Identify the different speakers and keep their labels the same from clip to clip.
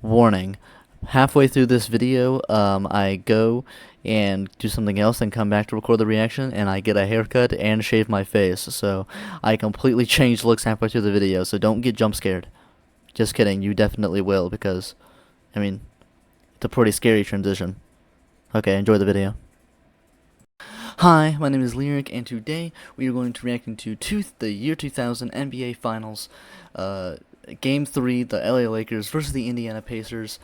Speaker 1: Warning. Halfway through this video, I go and do something else and come back to record the reaction, and I get a haircut and shave my face. So I completely changed looks halfway through the video, so don't get jump scared. Just kidding, you definitely will, because, I mean, it's a pretty scary transition. Okay, enjoy the video. Hi, my name is Lyric, and today we are going to reacting to the year 2000 NBA Finals, Game 3, the LA Lakers versus the Indiana Pacers.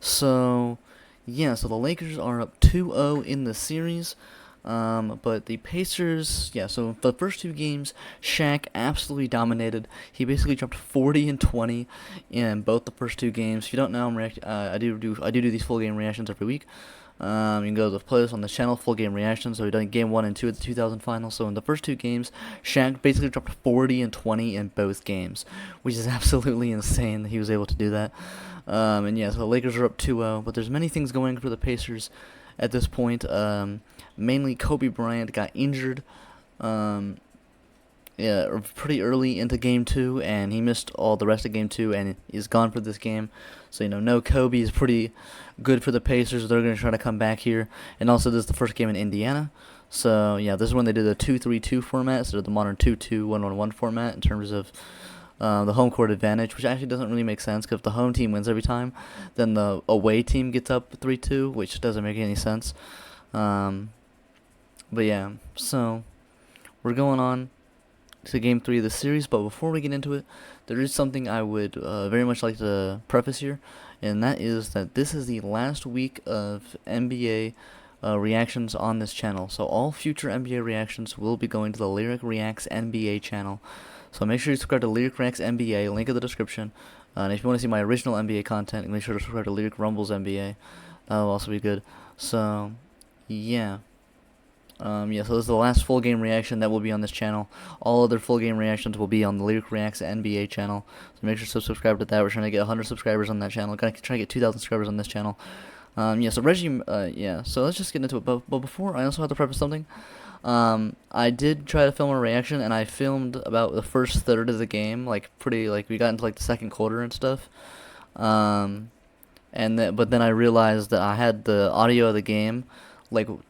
Speaker 1: So, yeah, so the Lakers are up 2-0 in the series, but the Pacers, yeah, so the first two games, Shaq absolutely dominated. He basically dropped 40 and 20 in both the first two games. If you don't know, I do these full game reactions every week. You can go to the playlist on the channel, full game reactions. So we've done game 1 and 2 of the 2000 finals. So in the first two games, Shaq basically dropped 40 and 20 in both games, which is absolutely insane that he was able to do that. And yeah, so the Lakers are up 2-0, but there's many things going for the Pacers at this point. Mainly Kobe Bryant got injured. Yeah, pretty early into Game 2, and he missed all the rest of Game 2, and he's gone for this game. So, no Kobe is pretty good for the Pacers. They're going to try to come back here. And also, this is the first game in Indiana. So, yeah, this is when they did the 2-3-2 format instead of the modern 2-2-1-1-1 format in terms of the home court advantage, which actually doesn't really make sense, because if the home team wins every time, then the away team gets up 3-2, which doesn't make any sense. But, yeah, so we're going on to Game 3 of the series, but before we get into it, there is something I would very much like to preface here, and that is that this is the last week of NBA reactions on this channel. So all future NBA reactions will be going to the Lyric Reacts NBA channel. So make sure you subscribe to Lyric Reacts NBA, link in the description. And if you want to see my original NBA content, make sure to subscribe to Lyric Rumbles NBA. That will also be good. So, yeah. Yeah, so this is the last full game reaction that will be on this channel. All other full game reactions will be on the Lyric Reacts NBA channel. So make sure to subscribe to that. We're trying to get 100 subscribers on that channel. Trying to get 2,000 subscribers on this channel. Yeah, so yeah, so let's just get into it. But before, I also have to preface something. I did try to film a reaction, and I filmed about the first third of the game, we got into the second quarter and stuff. But then I realized that I had the audio of the game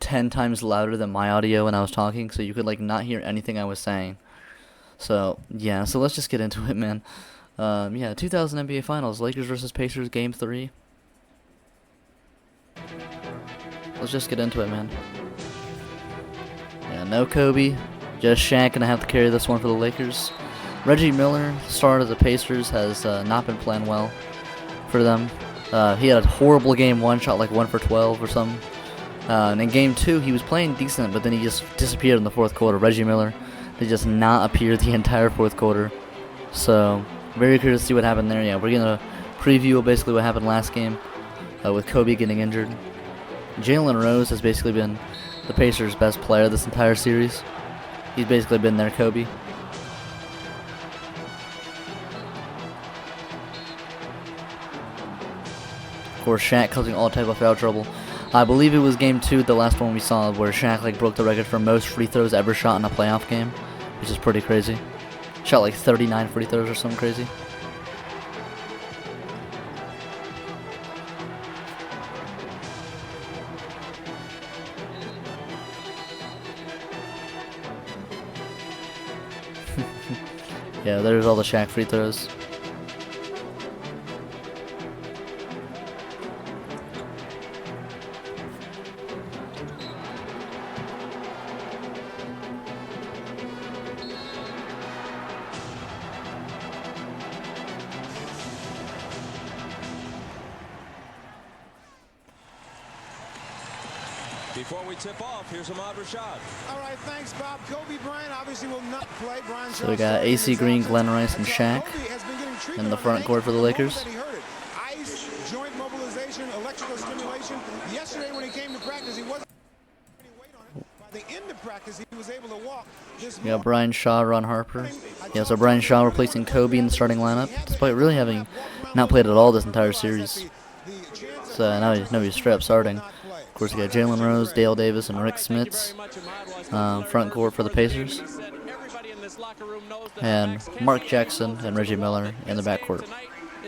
Speaker 1: 10 times louder than my audio when I was talking, so you could not hear anything I was saying. So yeah, so let's just get into it, man. Yeah, 2000 NBA Finals, Lakers versus Pacers, Game 3. Let's just get into it, man. Yeah, no Kobe, just Shaq gonna have to carry this one for the Lakers. Reggie Miller, star of the Pacers, has not been playing well for them. He had a horrible game 1, shot 1 for 12 or something. And in Game 2, he was playing decent, but then he just disappeared in the fourth quarter. Reggie Miller did just not appear the entire fourth quarter. So, very curious to see what happened there. Yeah, we're going to preview basically what happened last game with Kobe getting injured. Jalen Rose has basically been the Pacers' best player this entire series. He's basically been their Kobe. Of course, Shaq causing all type of foul trouble. I believe it was Game 2, the last one we saw, where Shaq broke the record for most free throws ever shot in a playoff game, which is pretty crazy. Shot 39 free throws or something crazy. Yeah, there's all the Shaq free throws.
Speaker 2: Before we tip off, here's Ahmad Rashad.
Speaker 3: All right, thanks, Bob. Kobe Bryant obviously will not play.
Speaker 1: So we got AC Green, Glenn Rice, and Shaq in the front court for the Lakers.
Speaker 3: Ice, joint mobilization, electrical stimulation. Yesterday when he came to practice, he wasn't any weight on it. By the end of practice, he was able to walk.
Speaker 1: We got Brian Shaw, Ron Harper. Yeah, so Brian Shaw replacing Kobe in the starting lineup, despite really having not played at all this entire series. So now he's straight up starting. Of course, we got Jalen Rose, Dale Davis, and Rick Smits front court for the Pacers. and Mark Jackson and Reggie Miller in the backcourt.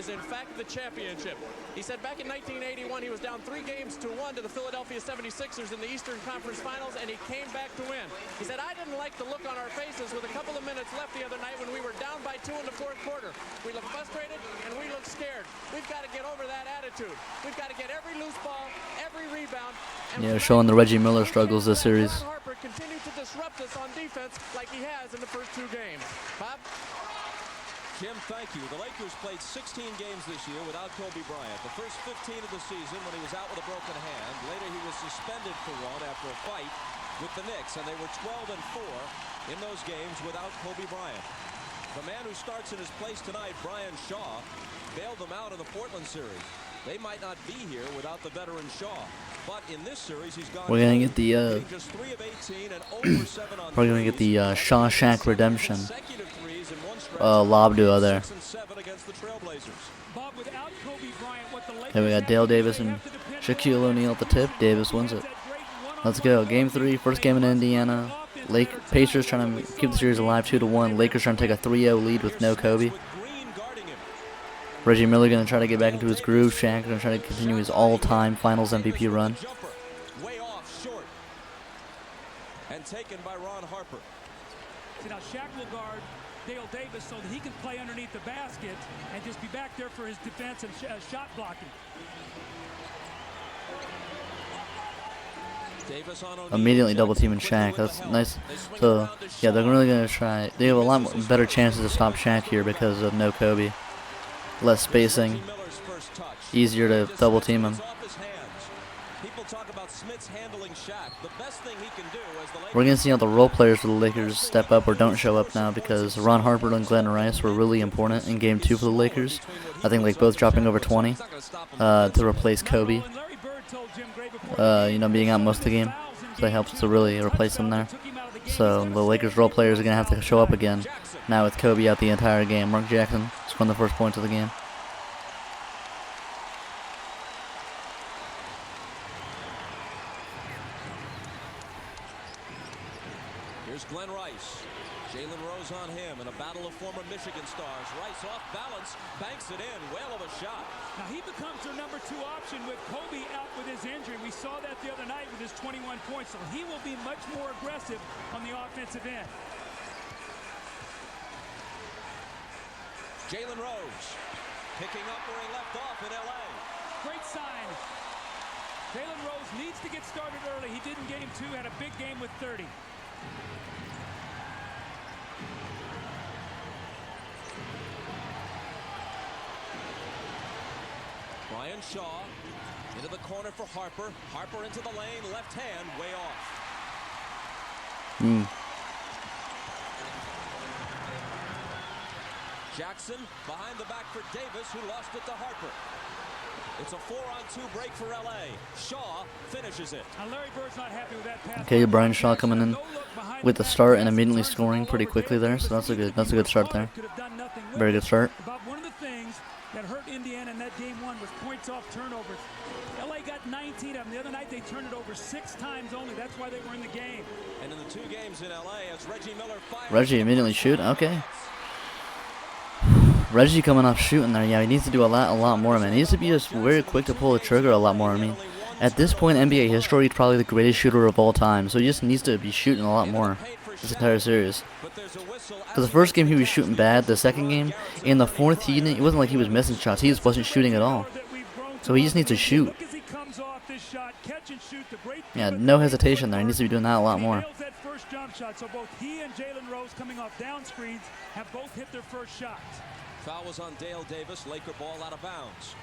Speaker 4: is in fact the championship. He said back in 1981 he was down 3-1 to the Philadelphia 76ers in the Eastern Conference Finals, and he came back to win. He said, I didn't like the look on our faces with a couple of minutes left the other night when we were down by 2 in the fourth quarter. We looked frustrated and we looked scared. We've got to get over that attitude. We've got to get every loose ball, every rebound.
Speaker 1: Yeah, showing the Reggie Miller struggles this series.
Speaker 4: Ron Harper continued to disrupt us on defense like he has in the first 2 games. Bob?
Speaker 2: Jim, thank you. The Lakers played 16 games this year without Kobe Bryant. The first 15 of the season when he was out with a broken hand. Later he was suspended for one after a fight with the Knicks, and they were 12-4 in those games without Kobe Bryant. The man who starts in his place tonight, Brian Shaw, bailed them out in the Portland series. They might not be here without the veteran Shaw, but in this series he's gone.
Speaker 1: We're gonna get the
Speaker 2: just 3 of 18 and 0 for 7 on
Speaker 1: we're gonna get the Shaw Shack redemption.
Speaker 2: consecutive threes in one stretch.
Speaker 1: Lob duo there.
Speaker 2: 6 and 7 against the Trailblazers.
Speaker 5: Bob, without Kobe Bryant, what the Lakers
Speaker 1: Here we got Dale Davis and Shaquille O'Neal at the tip. Davis wins it. Let's go. Game 3, first game in Indiana. Pacers trying to keep the series alive 2-1. Lakers trying to take a 3-0 lead with no Kobe.
Speaker 2: With Green guarding him.
Speaker 1: Reggie Miller going to try to get back into his groove. Shaq going to try to continue his all-time Finals MVP run.
Speaker 2: Jumper way off short and taken by Ron Harper.
Speaker 5: See, now Shaq will guard Dale Davis so that he can play underneath the basket and just be back there for his defense and shot blocking.
Speaker 2: Davis on O'Neal.
Speaker 1: Immediately double teaming Shaq. That's nice. So, yeah, they're really going to try. They have a lot better chances to stop Shaq here because of no Kobe. Less spacing.
Speaker 2: Miller's first touch.
Speaker 1: Easier to double team him.
Speaker 2: It's off his hands. People talk about Smith's handling Shaq. The best thing he can do as the Lakers.
Speaker 1: We're going to see how the role players for the Lakers step up or don't show up now because Ron Harper and Glenn Rice were really important in Game 2 for the Lakers. I think like both dropping over 20 to replace Kobe. Being out most of the game. So that helps to really replace him there. So the Lakers role players are going to have to show up again now with Kobe out the entire game. Mark Jackson scoring the first points of the game.
Speaker 2: Here's Glenn Rice. Jalen Rose on him in a battle of former Michigan stars. Rice off balance, banks it in. Whale of a shot.
Speaker 5: Now he becomes their number 2 option with Kobe out with his injury. We saw that the other night with his 21 points. So he will be much more aggressive on the offensive end.
Speaker 2: Jalen Rose picking up where he left off in L.A.
Speaker 5: Great sign. Jalen Rose needs to get started early. He did in Game 2, had a big game with 30.
Speaker 2: Brian Shaw into the corner for Harper. Harper into the lane, left hand, way off. Jackson behind the back for Davis, who lost it to Harper. It's a 4-on-2 break for L.A. Shaw finishes it.
Speaker 5: Now Larry Bird's not happy with that pass.
Speaker 1: Okay, Brian Shaw coming in with the start and immediately scoring pretty quickly there. So that's a good start there. Very good start.
Speaker 5: About one of the things that hurt Indiana in that Game 1 was points off turnovers. LA got 19 of them. The other night they turned it over 6 times only. That's why they were in the game.
Speaker 2: And in the 2 games in L.A. as Reggie Miller fires.
Speaker 1: Reggie immediately shoot. Okay. Reggie coming off shooting there. Yeah, he needs to do a lot more, man. He needs to be just very quick to pull the trigger a lot more. I mean, at this point in NBA history, he's probably the greatest shooter of all time. So he just needs to be shooting a lot more this entire series. Because the first game he was shooting bad. The second game, in the fourth, it wasn't like he was missing shots. He just wasn't shooting at all. So he just needs to shoot. Yeah, no hesitation there. He needs to be doing that a lot more.
Speaker 5: So both he and Jalen Rose coming off down screens have both hit their first shots.
Speaker 2: Foul was on Dale Davis. Laker ball out of bounds.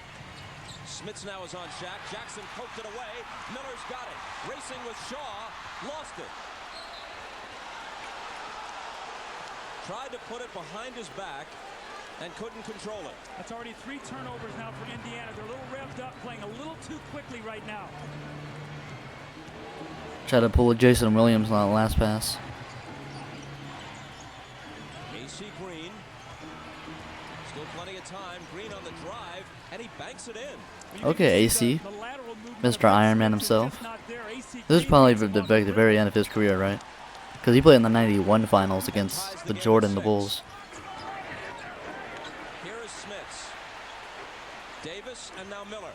Speaker 2: Smits now is on Shaq. Jackson poked it away. Miller's got it. Racing with Shaw. Lost it. Tried to put it behind his back and couldn't control it.
Speaker 5: That's already 3 turnovers now for Indiana. They're a little revved up, playing a little too quickly right now.
Speaker 1: Try to pull a Jason Williams on that last pass.
Speaker 2: AC Green. Still plenty of time. Green on the drive, and he banks it in.
Speaker 1: Okay, AC. Mr. Iron Man himself. This is probably the very end of his career, right? Because he played in the 91 finals against the Bulls.
Speaker 2: Here is Smits. Davis and now Miller.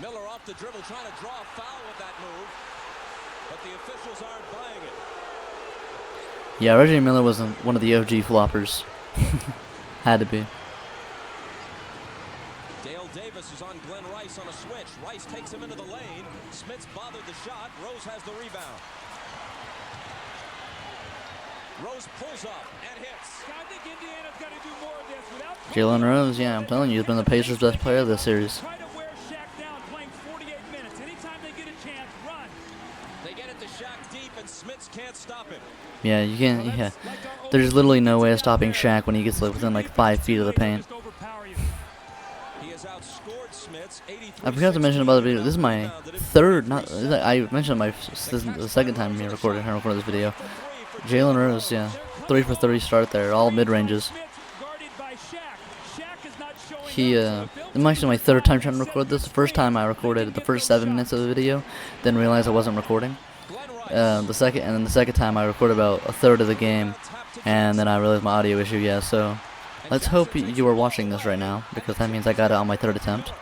Speaker 2: Miller off the dribble, trying to draw a foul with that move, but the officials aren't buying it.
Speaker 1: Yeah, Reggie Miller was one of the OG floppers. Had to be.
Speaker 2: Dale Davis is on Glenn Rice on a switch. Rice takes him into the lane. Smits bothered the shot. Rose has the rebound. Rose pulls up and hits.
Speaker 5: I think Indiana's got to do more of this without
Speaker 1: Jalen Rose, yeah, I'm telling you, he's been the Pacers' best player of this series.
Speaker 5: try to wear Shaq down playing 48 minutes. Anytime they get a chance, run.
Speaker 2: They get it to Shaq deep, and Smits can't stop him.
Speaker 1: Yeah, you can't. Yeah, there's literally no way of stopping Shaq when he gets like within like 5 feet of the paint.
Speaker 2: He has outscored Smits 83.
Speaker 1: I forgot to mention about the video. This is my third. I mentioned this is the second time I recorded this video. Jalen Rose, yeah, 3 for 30 start there, all mid ranges. I'm actually my third time trying to record this. The first time I recorded the first 7 minutes of the video, then realized I wasn't recording. The second time I recorded about a third of the game, and then I realized my audio issue. Yeah, so let's hope you are watching this right now, because that means I got it on my third attempt.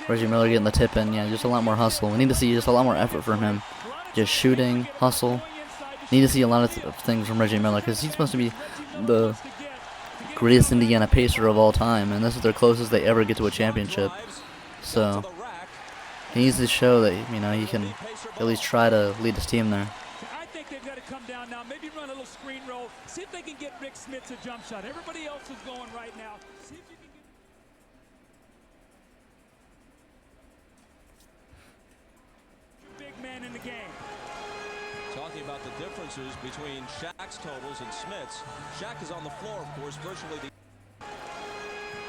Speaker 1: Reggie Miller getting the tip in. Yeah, just a lot more hustle. We need to see just a lot more effort from him. Just shooting, hustle. Need to see a lot of things from Reggie Miller, because he's supposed to be the greatest Indiana Pacer of all time, and this is their closest they ever get to a championship. So he needs to show that he can at least try to lead his team there.
Speaker 5: I think they've got to come down now, maybe run a little screen roll, see if they can get Rick Smits a jump shot. Everybody else is going right now. See if you can get big man in the game.
Speaker 2: Talking about the differences between Shaq's totals and Smits. Shaq is on the floor, of course, virtually the...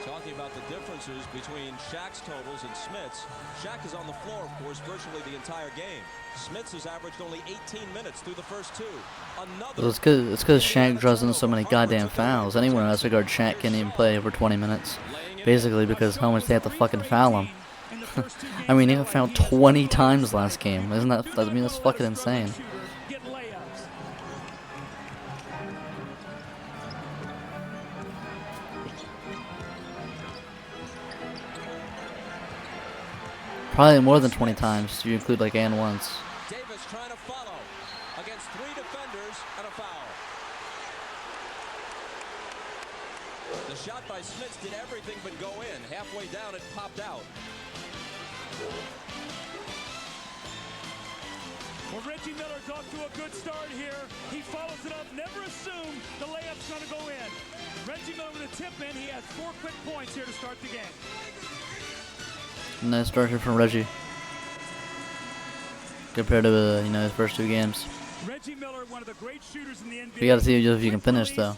Speaker 2: Talking about the differences between Shaq's totals and Smits. Shaq is on the floor, of course, virtually the entire game. Smits has averaged only 18 minutes through the first 2.
Speaker 1: Well, it's because Shaq draws in so many goddamn fouls. Anyone else regard Shaq can't even play over 20 minutes. Basically because how much they have to fucking foul him. I mean, he got fouled 20 times last game. Isn't that, that's fucking insane. Probably more than 20 times if you include like and once.
Speaker 2: Davis trying to follow against 3 defenders and a foul. The shot by Smits did everything but go in. Halfway down, it popped out.
Speaker 5: Well, Reggie Miller's off to a good start here. He follows it up. Never assume the layup's going to go in. Reggie Miller with a tip in. He has 4 quick points here to start the game.
Speaker 1: Nice start here from Reggie. Compared to his first 2 games.
Speaker 5: Reggie Miller, one of the great shooters in the NBA.
Speaker 1: You got to see if you can finish though.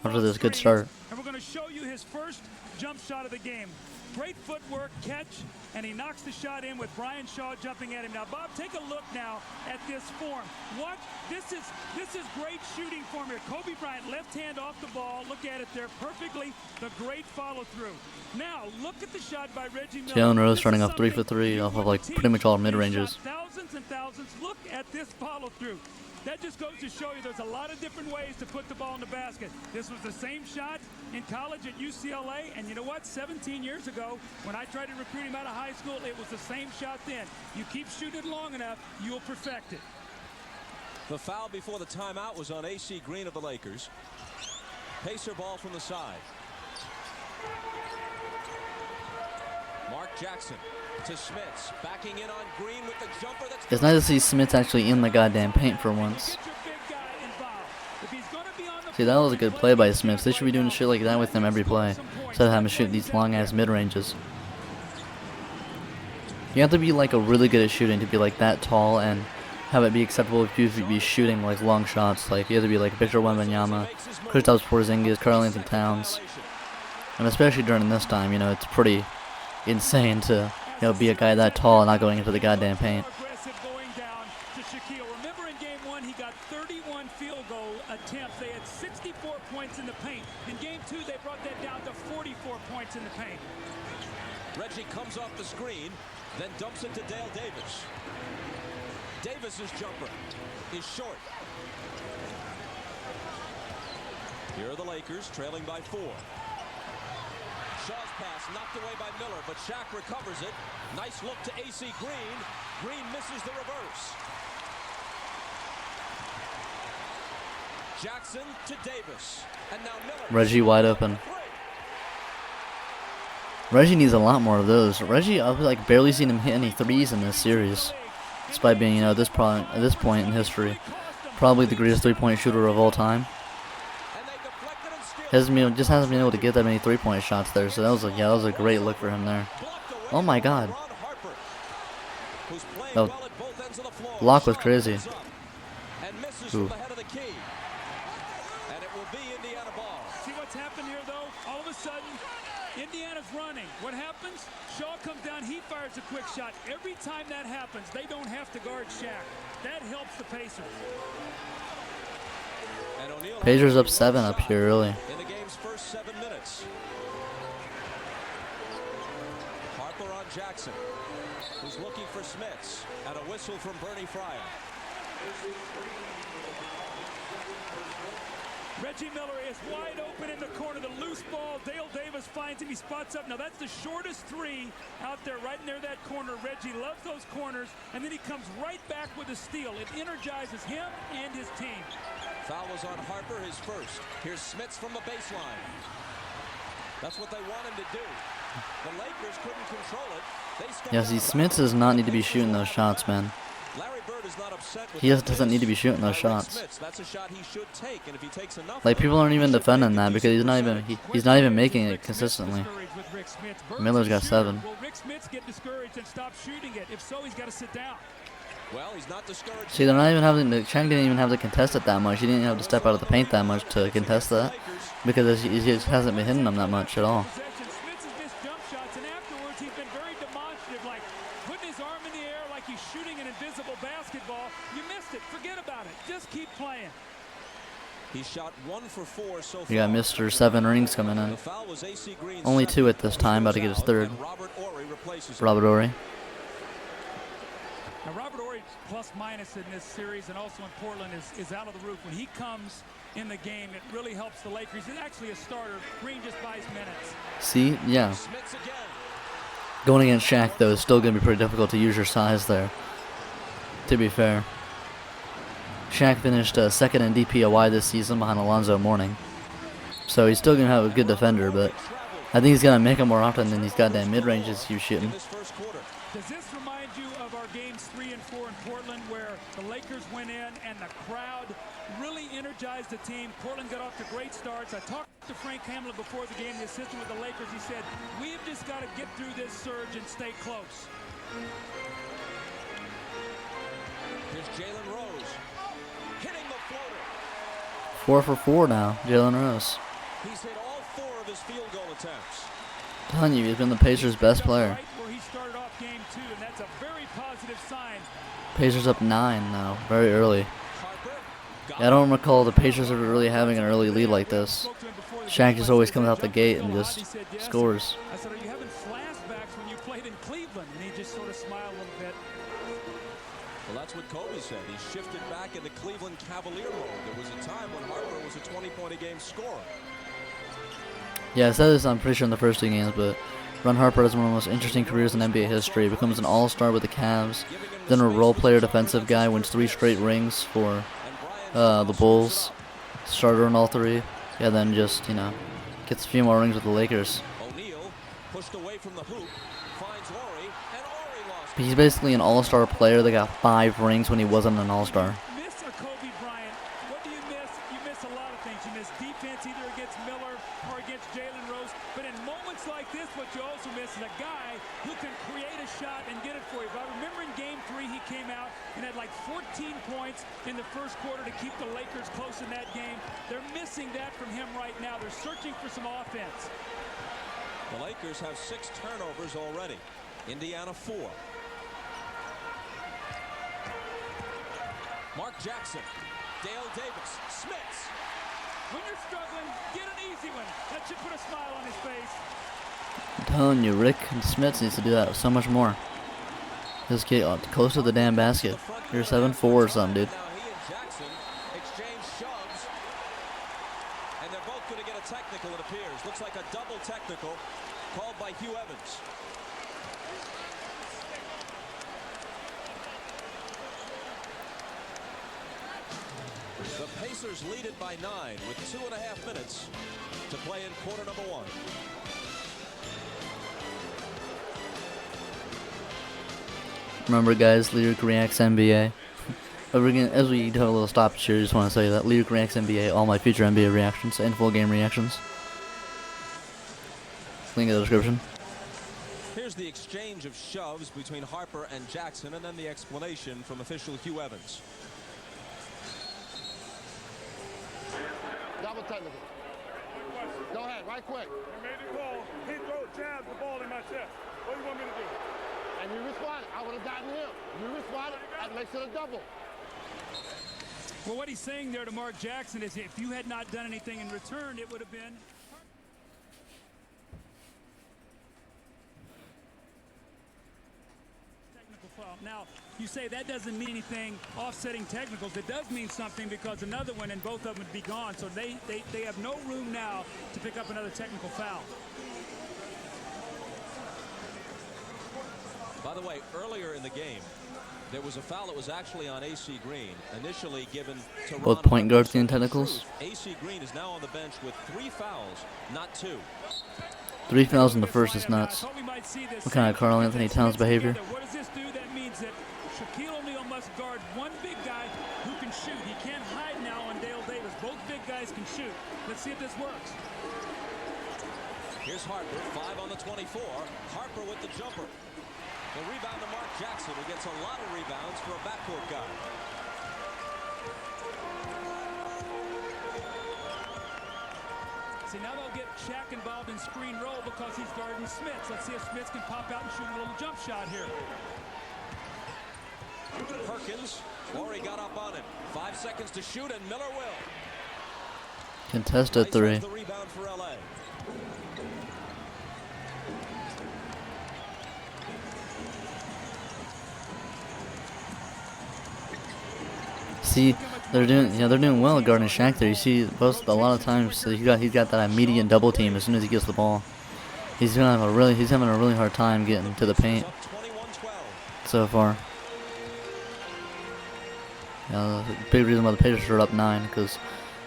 Speaker 1: After this good start.
Speaker 5: And we're going to show you his first jump shot of the game. Great footwork, catch, and he knocks the shot in with Brian Shaw jumping at him. Now, Bob, take a look now at this form. What? This is great shooting form here. Kobe Bryant, left hand off the ball. Look at it there perfectly. The great follow through. Now, look at the shot by Reggie Miller.
Speaker 1: Jalen Rose starting off 3 for 3 off of like pretty much all mid ranges.
Speaker 5: Thousands and thousands. Look at this follow through. That just goes to show you there's a lot of different ways to put the ball in the basket. This was the same shot in college at UCLA, and you know what? 17 years ago, when I tried to recruit him out of high school, it was the same shot then. You keep shooting long enough, you'll perfect it.
Speaker 2: The foul before the timeout was on AC Green of the Lakers. Pacer ball from the side. Mark Jackson to Smits, backing in on Green with the jumper.
Speaker 1: It's nice to see Smits actually in the goddamn paint for once. See, that was a good play by Smits. They should be doing shit like that with him every play, instead of having to shoot these long-ass mid-ranges. You have to be like a really good at shooting to be like that tall and have it be acceptable if you be shooting like long shots. Like you have to be like Victor Wembanyama, Kristaps Porzingis, Karl-Anthony Towns, and especially during this time, it's pretty insane to be a guy that tall and not going into the goddamn paint.
Speaker 5: Remember in game 1 he got 31 field goal attempts. They had 64 points in the paint. In game 2 they brought that down to 44 points in the paint.
Speaker 2: Reggie comes off the screen, then dumps it to Dale Davis. Davis's jumper is short. Here are the Lakers trailing by 4. Shaw's pass knocked away by Miller, but Shaq recovers it. Nice look to AC Green. Green misses the reverse. Jackson to Davis. And now Miller.
Speaker 1: Reggie wide open. Reggie needs a lot more of those. Reggie, I've like barely seen him hit any threes in this series, despite being, at this point in history, probably the greatest three-point shooter of all time. Just hasn't been able to get that many three-point shots there. So that was a great look for him there. Oh my God, that block was crazy. Ooh.
Speaker 5: See what's happened here, though? All of a sudden, Indiana's running. What happens? Shaw comes down, he fires a quick shot. Every time that happens, they don't have to guard Shaq. That helps the Pacers.
Speaker 1: Pacers up 7 up here early.
Speaker 2: In the game's first 7 minutes. Harper on Jackson, who's looking for Smits, and a whistle from Bernie Fryer.
Speaker 5: Reggie Miller is wide open in the corner. The loose ball. Dale Davis finds him. He spots up. Now that's the shortest three out there right near that corner. Reggie loves those corners. And then he comes right back with a steal. It energizes him and his team.
Speaker 2: Foul was on Harper, his first. Here's Smits from the baseline. That's what they want him to do. The Lakers couldn't control it.
Speaker 1: Yeah, see, Smits does not need to be shooting those shots, man.
Speaker 2: Larry Bird is not upset with
Speaker 1: He just doesn't need to be shooting those shots.
Speaker 2: That's a shot he should take, and if he takes enough,
Speaker 1: Like, people aren't even defending that because he's not even making it consistently. Miller's got 7.
Speaker 5: Will Rick Smits get discouraged and stop shooting it? If so, he's got to sit down.
Speaker 2: well, he's not discouraged.
Speaker 1: See, they're not even having to. Shaq didn't even have to contest it that much. He didn't have to step out of the paint that much to contest that because he just hasn't been hitting them that much at all.
Speaker 5: Smits has missed jump shots, and afterwards he's been very demonstrative, like putting his arm in the air like he's shooting an invisible basketball. You missed it. Forget about it. Just keep playing.
Speaker 2: He shot 1 for 4 so far.
Speaker 1: You got Mr. 7 rings coming in.
Speaker 2: The foul was AC Green's
Speaker 1: Only
Speaker 2: second.
Speaker 1: 2 at this time, about to get his 3rd.
Speaker 2: And Robert Horry replaces him.
Speaker 1: Robert Horry.
Speaker 5: Now, Robert Horry's plus minus in this series and also in Portland is out of the roof. When he comes in the game, it really helps the Lakers. He's actually a starter. Green just buys minutes.
Speaker 1: See, yeah.
Speaker 2: Smits again.
Speaker 1: Going against Shaq, though, is still going to be pretty difficult to use your size there, to be fair. Shaq finished 2nd in DPOY this season behind Alonzo Mourning. So he's still going to have a good defender, but I think he's going to make him more often than these goddamn mid-ranges he's shooting.
Speaker 5: Does this remind you of our games 3 and 4 in Portland where the Lakers went in and the crowd really energized the team? Portland got off to great starts. I talked to Frank Hamlin before the game, the assistant with the Lakers. He said, we've just got to get through this surge and stay close.
Speaker 2: Here's Jalen Rose hitting the floater.
Speaker 1: 4 for 4 now, Jalen Rose.
Speaker 2: He's hit all 4 of his field goal attempts.
Speaker 1: I'm telling you, he's been the Pacers' best player.
Speaker 5: Right where he started off game 2, and that's a very positive sign.
Speaker 1: Pacers up 9 now, very early.
Speaker 2: Harper got
Speaker 1: Yeah, I don't recall the Pacers ever really having an early lead like this.
Speaker 5: Spoke to him before the
Speaker 1: Shaq
Speaker 5: game.
Speaker 1: just
Speaker 5: I
Speaker 1: always
Speaker 5: said,
Speaker 1: comes out the
Speaker 5: "Jumped
Speaker 1: gate
Speaker 5: so
Speaker 1: and
Speaker 5: hot."
Speaker 1: just
Speaker 5: He said, "Yes."
Speaker 1: scores.
Speaker 5: I said, are you having flashbacks when you played in Cleveland? And he just sort of smiled a little bit.
Speaker 2: Well, that's what Kobe said. He shifted back into Cleveland Cavalier mode. There was a time when Harper was a 20-point-a-game scorer.
Speaker 1: Yeah, I said this, I'm pretty sure, in the first 2 games, but Ron Harper has one of the most interesting careers in NBA history. He becomes an all-star with the Cavs, then a role-player defensive guy, wins 3 straight rings for the Bulls, starter in all 3. Yeah, then just, gets a few more rings with the Lakers.
Speaker 2: O'Neal pushed away from the hoop, finds Horry, and Horry lost.
Speaker 1: But he's basically an all-star player that got 5 rings when he wasn't an all-star.
Speaker 5: Miss a Kobe Bryant. What do you miss? You miss a lot of things. You miss defense either against Miller or against Jalen Rose. But in moments like this, what you also miss is a guy who can create a shot and get it for you. But I remember in game 3, he came out and had like 14 points in the first quarter to keep the Lakers close in that game. They're missing that from him right now. They're searching for some offense.
Speaker 2: The Lakers have 6 turnovers already. Indiana 4. Mark Jackson, Dale Davis, Smits.
Speaker 5: When you're struggling, get an easy one. That should put a smile on his face.
Speaker 1: I'm telling you, Rick Smits needs to do that so much more. Just get close to the damn basket. You're 7-4 or something, dude.
Speaker 2: Now he and Jackson exchange shoves, and they're both looks like a double technical called by Hugh Evans. The Pacers lead it by 9 with 2.5 minutes to play in quarter number 1.
Speaker 1: Remember, guys, Lyric Reacts NBA. As we do a little stoppage here, I just want to say that Lyric Reacts NBA, all my future NBA reactions and full game reactions. Link in the description.
Speaker 2: Here's the exchange of shoves between Harper and Jackson, and then the explanation from official Hugh Evans.
Speaker 6: Double technical. Go ahead, right quick.
Speaker 5: I made the call. He jabs the ball in my chest. What do you want me to do?
Speaker 6: And you responded. I would have gotten him. You responded. That makes it a double.
Speaker 5: Well, what he's saying there to Mark Jackson is if you had not done anything in return, it would have been... technical foul. Now, you say that doesn't mean anything, offsetting technicals. It does mean something because another one and both of them would be gone. So they have no room now to pick up another technical foul.
Speaker 2: By the way, earlier in the game, there was a foul that was actually on AC Green, initially given to
Speaker 1: Both
Speaker 2: Ron
Speaker 1: point guards in technicals.
Speaker 2: AC Green is now on the bench with 3 fouls, not 2.
Speaker 1: 3 fouls in the first is nuts. What kind of Karl Anthony Towns behavior?
Speaker 5: What does this do? That means that Shaquille O'Neal must guard one big guy who can shoot. He can't hide now on Dale Davis. Both big guys can shoot. Let's see if this works.
Speaker 2: Here's Harper, 5 on the 24. Harper with the jumper. The rebound to Mark Jackson, who gets a lot of rebounds for a backcourt guy.
Speaker 5: See, now they'll get Shaq involved in screen roll because he's guarding Smits. Let's see if Smits can pop out and shoot a little jump shot here.
Speaker 2: Perkins, Laurie got up on it. 5 seconds to shoot, and Miller will.
Speaker 1: Contested 3.
Speaker 2: The rebound for LA.
Speaker 1: See, they're doing well guarding Shaq there. You see, a lot of times he's got that immediate double team as soon as he gets the ball. He's having a really hard time getting to the paint so far. Yeah, the big reason why the Pacers are up 9 because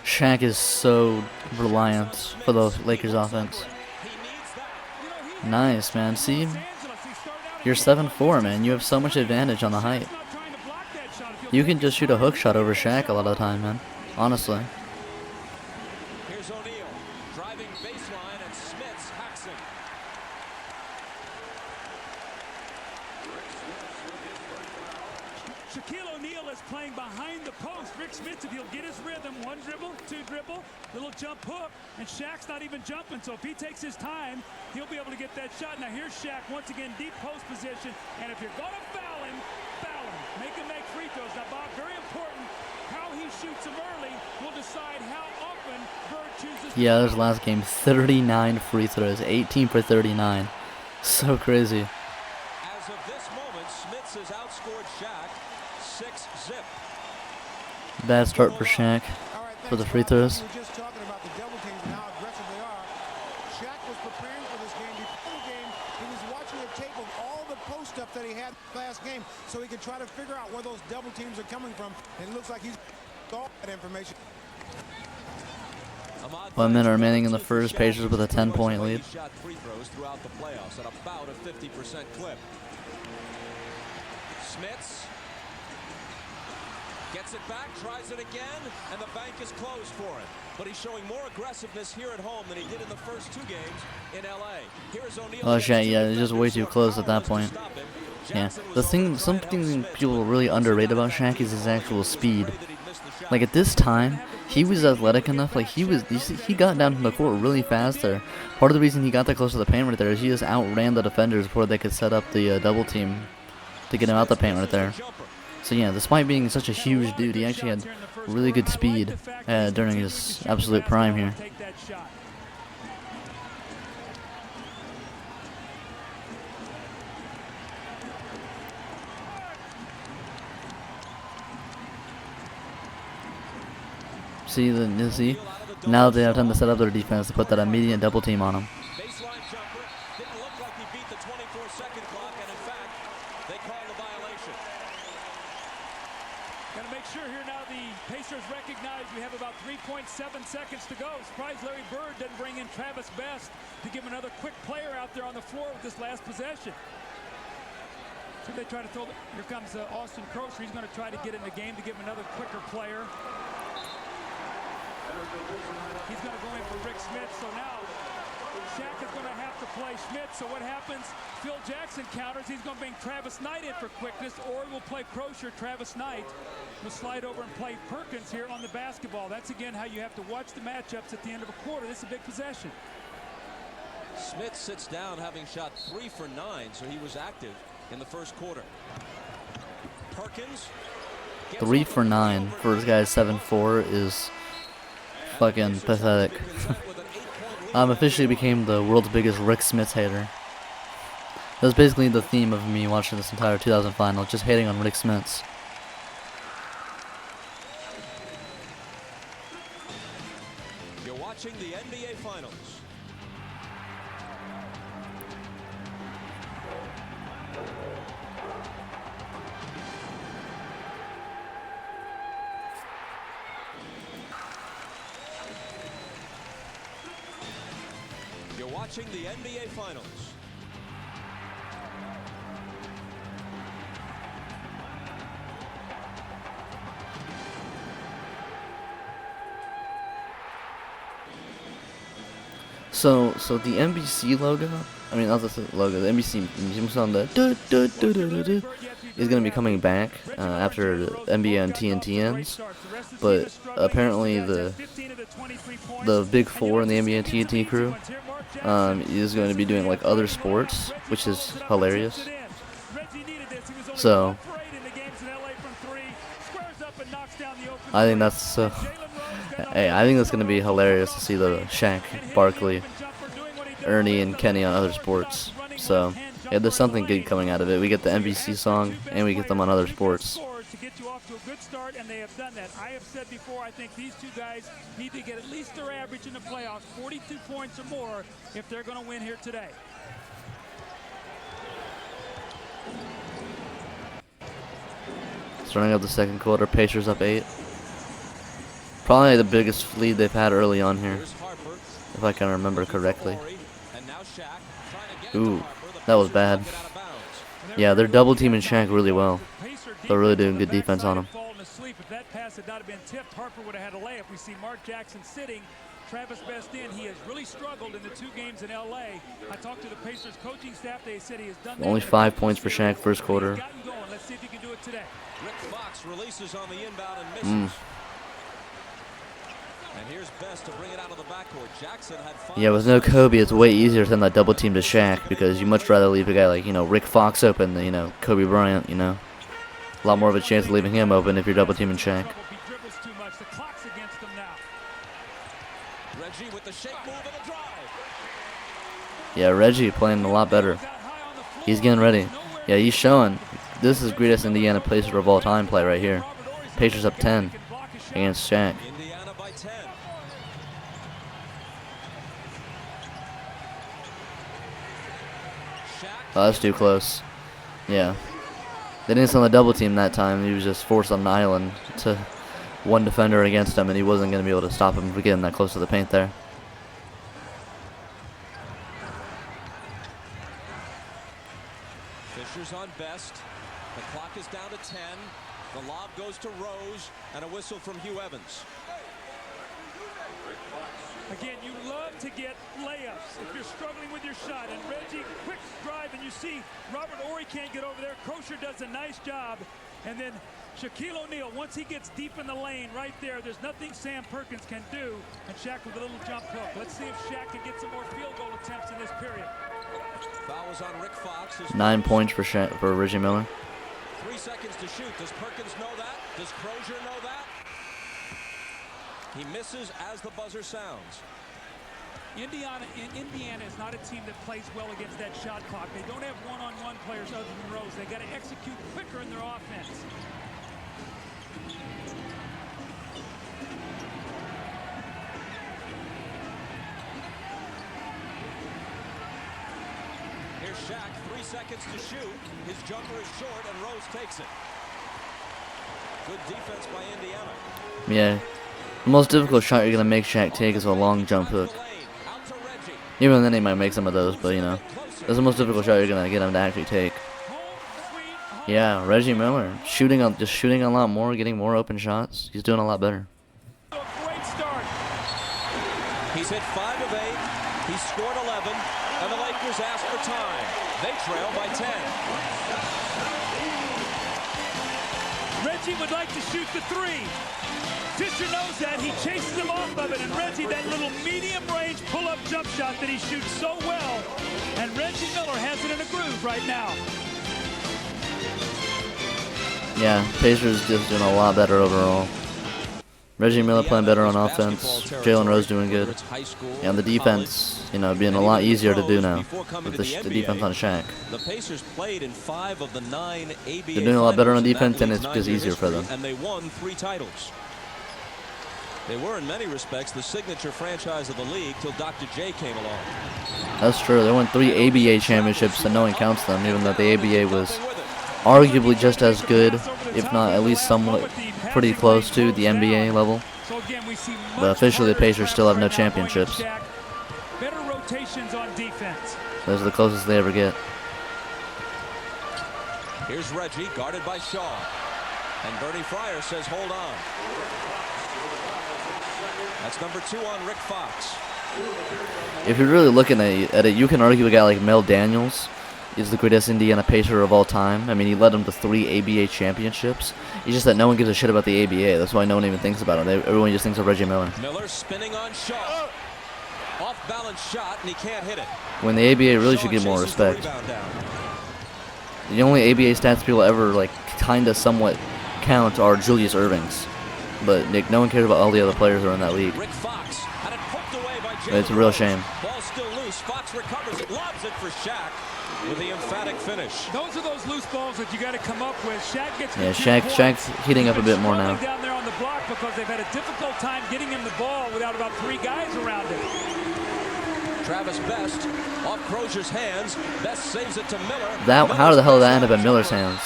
Speaker 1: Shaq is so reliant for the Lakers offense. Nice, man. See, you're 7'4", man. You have so much advantage on the height. You can just shoot a hook shot over Shaq a lot of the time, man. Honestly.
Speaker 2: Here's O'Neal driving baseline, and Smits hacks him.
Speaker 5: Shaquille O'Neal is playing behind the post. Rick Smits, if he'll get his rhythm, 1 dribble, 2 dribble, little jump hook, and Shaq's not even jumping. So if he takes his time, he'll be able to get that shot. Now here's Shaq once again, deep post position, and if you're going to foul him, make him make free throws. Now, Bob, very important. How he shoots them early will decide how often Bird chooses.
Speaker 1: Yeah, there's last game 39 free throws, 18 for 39. So crazy.
Speaker 2: As of this moment, Smits has outscored Shaq 6-zip.
Speaker 1: Bad start for Shaq for the free throws.
Speaker 3: We were just talking about the double teams and how aggressive they are. Shaq was preparing for this game. Before the game, he was watching a tape of all the post stuff that he had last game so he could try to figure out where those double teams are coming from. And it looks like he's all that information.
Speaker 1: 1 minute remaining in the first. Pacers with a 10-point lead.
Speaker 2: Shot free throws throughout the playoffs at about a 50% clip. Smits gets it back, tries it again, and the bank is closed for him. But he's showing more aggressive-ness here at home than he did in the first 2 games in LA. Here's O'Neal.
Speaker 1: Oh shit, yeah, it's just way too close at that point. Yeah, something people really underrate about Shaq is his actual speed. Like at this time, he was athletic enough. Like he got down from the court really fast there. Part of the reason he got that close to the paint right there is he just outran the defenders before they could set up the double team to get him out the paint right there. So yeah, despite being such a huge dude, he actually had really good speed during his absolute prime here. See Now they have time to set up their defense to put that immediate double team on him.
Speaker 2: Baseline jumper. Didn't look like he beat the 24-second clock, and in fact, they called the violation.
Speaker 5: Got to make sure here now the Pacers recognize we have about 3.7 seconds to go. Surprised Larry Bird didn't bring in Travis Best to give him another quick player out there on the floor with this last possession. So they try to throw. Here comes Austin Crocer. He's going to try to get in the game to give him another quicker player. He's going to go in for Rick Smith. So now Shaq is going to have to play Smith. So what happens? Phil Jackson counters. He's going to bring Travis Knight in for quickness, or we'll play Crocer. Travis Knight will slide over and play Perkins here on the basketball. That's again how you have to watch the matchups at the end of a quarter. This is a big possession.
Speaker 2: Smith sits down having shot 3 for 9, so he was active in the first quarter. Perkins
Speaker 1: 3 for 9 for this guy 7'4" is fucking pathetic. Officially became the world's biggest Rick Smith hater. That's basically the theme of me watching this entire 2000 final, just hating on Rick Smiths.
Speaker 2: You're watching the NBA Finals. You're watching the NBA Finals.
Speaker 1: So the NBC logo, I mean not the logo, the NBC on the is gonna be coming back after the NBA and TNT ends, but apparently the Big Four and the NBA and TNT crew is going to be doing like other sports, which is hilarious. So I think that's hey, I think that's gonna be hilarious to see the Shaq, Barkley, Ernie, and Kenny on other sports. So yeah, there's something good coming out of it. We get the NBC song, and we get them on other sports.
Speaker 5: To get you off to a good start, and they have done that. I have said before, I think these two guys need to get at least their average in the playoffs, 42 points or more, if they're going to win here today.
Speaker 1: Starting up the second quarter, Pacers up 8. Probably the biggest lead they've had early on here, if I can remember correctly. Ooh, that was bad. Yeah, they're double teaming Shaq really well. They're really doing good defense on him.
Speaker 5: If that pass had not been tipped, Harper would have had a layup. We see Mark Jackson sitting, Travis Best in. He has really struggled in the 2 games in LA. I talked to the Pacers coaching staff. They said he has done that.
Speaker 1: Only 5 points for Shaq first quarter.
Speaker 5: Let's see if he can do it today.
Speaker 2: Rick Fox releases on the inbound and misses. And here's Best to bring it out of the backcourt. Jackson had 5.
Speaker 1: Yeah, with no Kobe, it's way easier to send that double team to Shaq because you much rather leave a guy like, Rick Fox open than, Kobe Bryant, A lot more of a chance of leaving him open if you're double teaming Shaq.
Speaker 5: He dribbles too much. The clock's against him now.
Speaker 2: Reggie with the shake move and a drive.
Speaker 1: Yeah, Reggie playing a lot better. He's getting ready. Yeah, he's showing. This is greatest Indiana Pacer of all time play right here. Pacers up 10 against Shaq.
Speaker 2: Indiana by 10.
Speaker 1: Oh, that's too close. Yeah. They didn't send the double team that time. He was just forced on an island to one defender against him, and he wasn't going to be able to stop him from getting that close to the paint there.
Speaker 2: Fisher's on Best. The clock is down to 10. The lob goes to Rose, and a whistle from Hugh Evans.
Speaker 5: Again, you love to get layups if you're struggling with your shot. And Reggie, quick drive, and you see Robert Horry can't get over there. Crocer does a nice job. And then Shaquille O'Neal, once he gets deep in the lane right there, there's nothing Sam Perkins can do. And Shaq with a little jump hook. Let's see if Shaq can get some more field goal attempts in this period.
Speaker 2: Foul was on Rick Fox.
Speaker 1: 9 points for Reggie Miller.
Speaker 2: 3 seconds to shoot. Does Perkins know that? Does Crozier know that? He misses as the buzzer sounds.
Speaker 5: Indiana is not a team that plays well against that shot clock. They don't have one-on-one players other than Rose. They got to execute quicker in their offense.
Speaker 2: Here's Shaq, 3 seconds to shoot. His jumper is short, and Rose takes it. Good defense by Indiana.
Speaker 1: Yeah. The most difficult shot you're going to make Shaq take is a long jump hook.
Speaker 2: Out to Reggie.
Speaker 1: Even then he might make some of those, but you know. That's the most difficult shot you're going to get him to actually take. Yeah, Reggie Miller just shooting a lot more, getting more open shots. He's doing a lot better.
Speaker 5: Great start.
Speaker 2: He's hit 5 of 8. He's scored 11, and the Lakers ask for time. They trail by 10.
Speaker 5: Reggie would like to shoot the 3. Fisher knows that. He chases him off of it, and Reggie, that little medium-range pull-up jump shot that he shoots so well. And Reggie Miller has it in a groove right now.
Speaker 1: Yeah, Pacers just doing a lot better overall. Reggie Miller playing better on offense. Jalen Rose doing good. And the defense, you know, being a lot easier to do now with the defense on Shaq.
Speaker 2: The Pacers played in 5 of the 9 ABA.
Speaker 1: They're doing a lot better on
Speaker 2: finals,
Speaker 1: defense, and it's
Speaker 2: 9
Speaker 1: just
Speaker 2: year
Speaker 1: easier for
Speaker 2: history,
Speaker 1: them.
Speaker 2: And they won 3 titles. They were, in many respects, the signature franchise of the league till Dr. J came along.
Speaker 1: That's true. They won 3 ABA championships, and no one counts them, even though the ABA was arguably just as good, if not at least somewhat pretty close to the NBA level. But officially, the Pacers still have no championships.
Speaker 5: Better rotations on defense.
Speaker 1: Those are the closest they ever get.
Speaker 2: Here's Reggie, guarded by Shaw. And Bernie Fryer says, hold on. That's number 2 on Rick Fox.
Speaker 1: If you're really looking at it, you can argue a guy like Mel Daniels is the greatest Indiana Pacer of all time. I mean, he led them to 3 ABA championships. It's just that no one gives a shit about the ABA. That's why no one even thinks about it. Everyone just thinks of Reggie Miller.
Speaker 2: Miller spinning on Shaw. Off-balance shot, and he can't hit it.
Speaker 1: When the ABA really should get more respect. The only ABA stats people ever, like, kinda somewhat count are Julius Erving's. But, Nick, no one cares about all the other players who are in that league.
Speaker 2: Rick Fox had it poked away by Jalen
Speaker 1: It's a real
Speaker 2: Rose.
Speaker 1: shame.
Speaker 2: Ball still loose. Fox recovers it, lobs it for Shaq with the emphatic finish.
Speaker 5: Those are those loose balls that you got to come up with. Shaq gets
Speaker 1: Yeah,
Speaker 5: the 2 points.
Speaker 1: Shaq's heating up a bit more now.
Speaker 5: Down there on the block because they've had a difficult time getting him the ball without about 3 guys around him.
Speaker 2: Travis Best off Crozier's hands. Best saves it to Miller.
Speaker 1: How the hell did that end up in Miller's hands?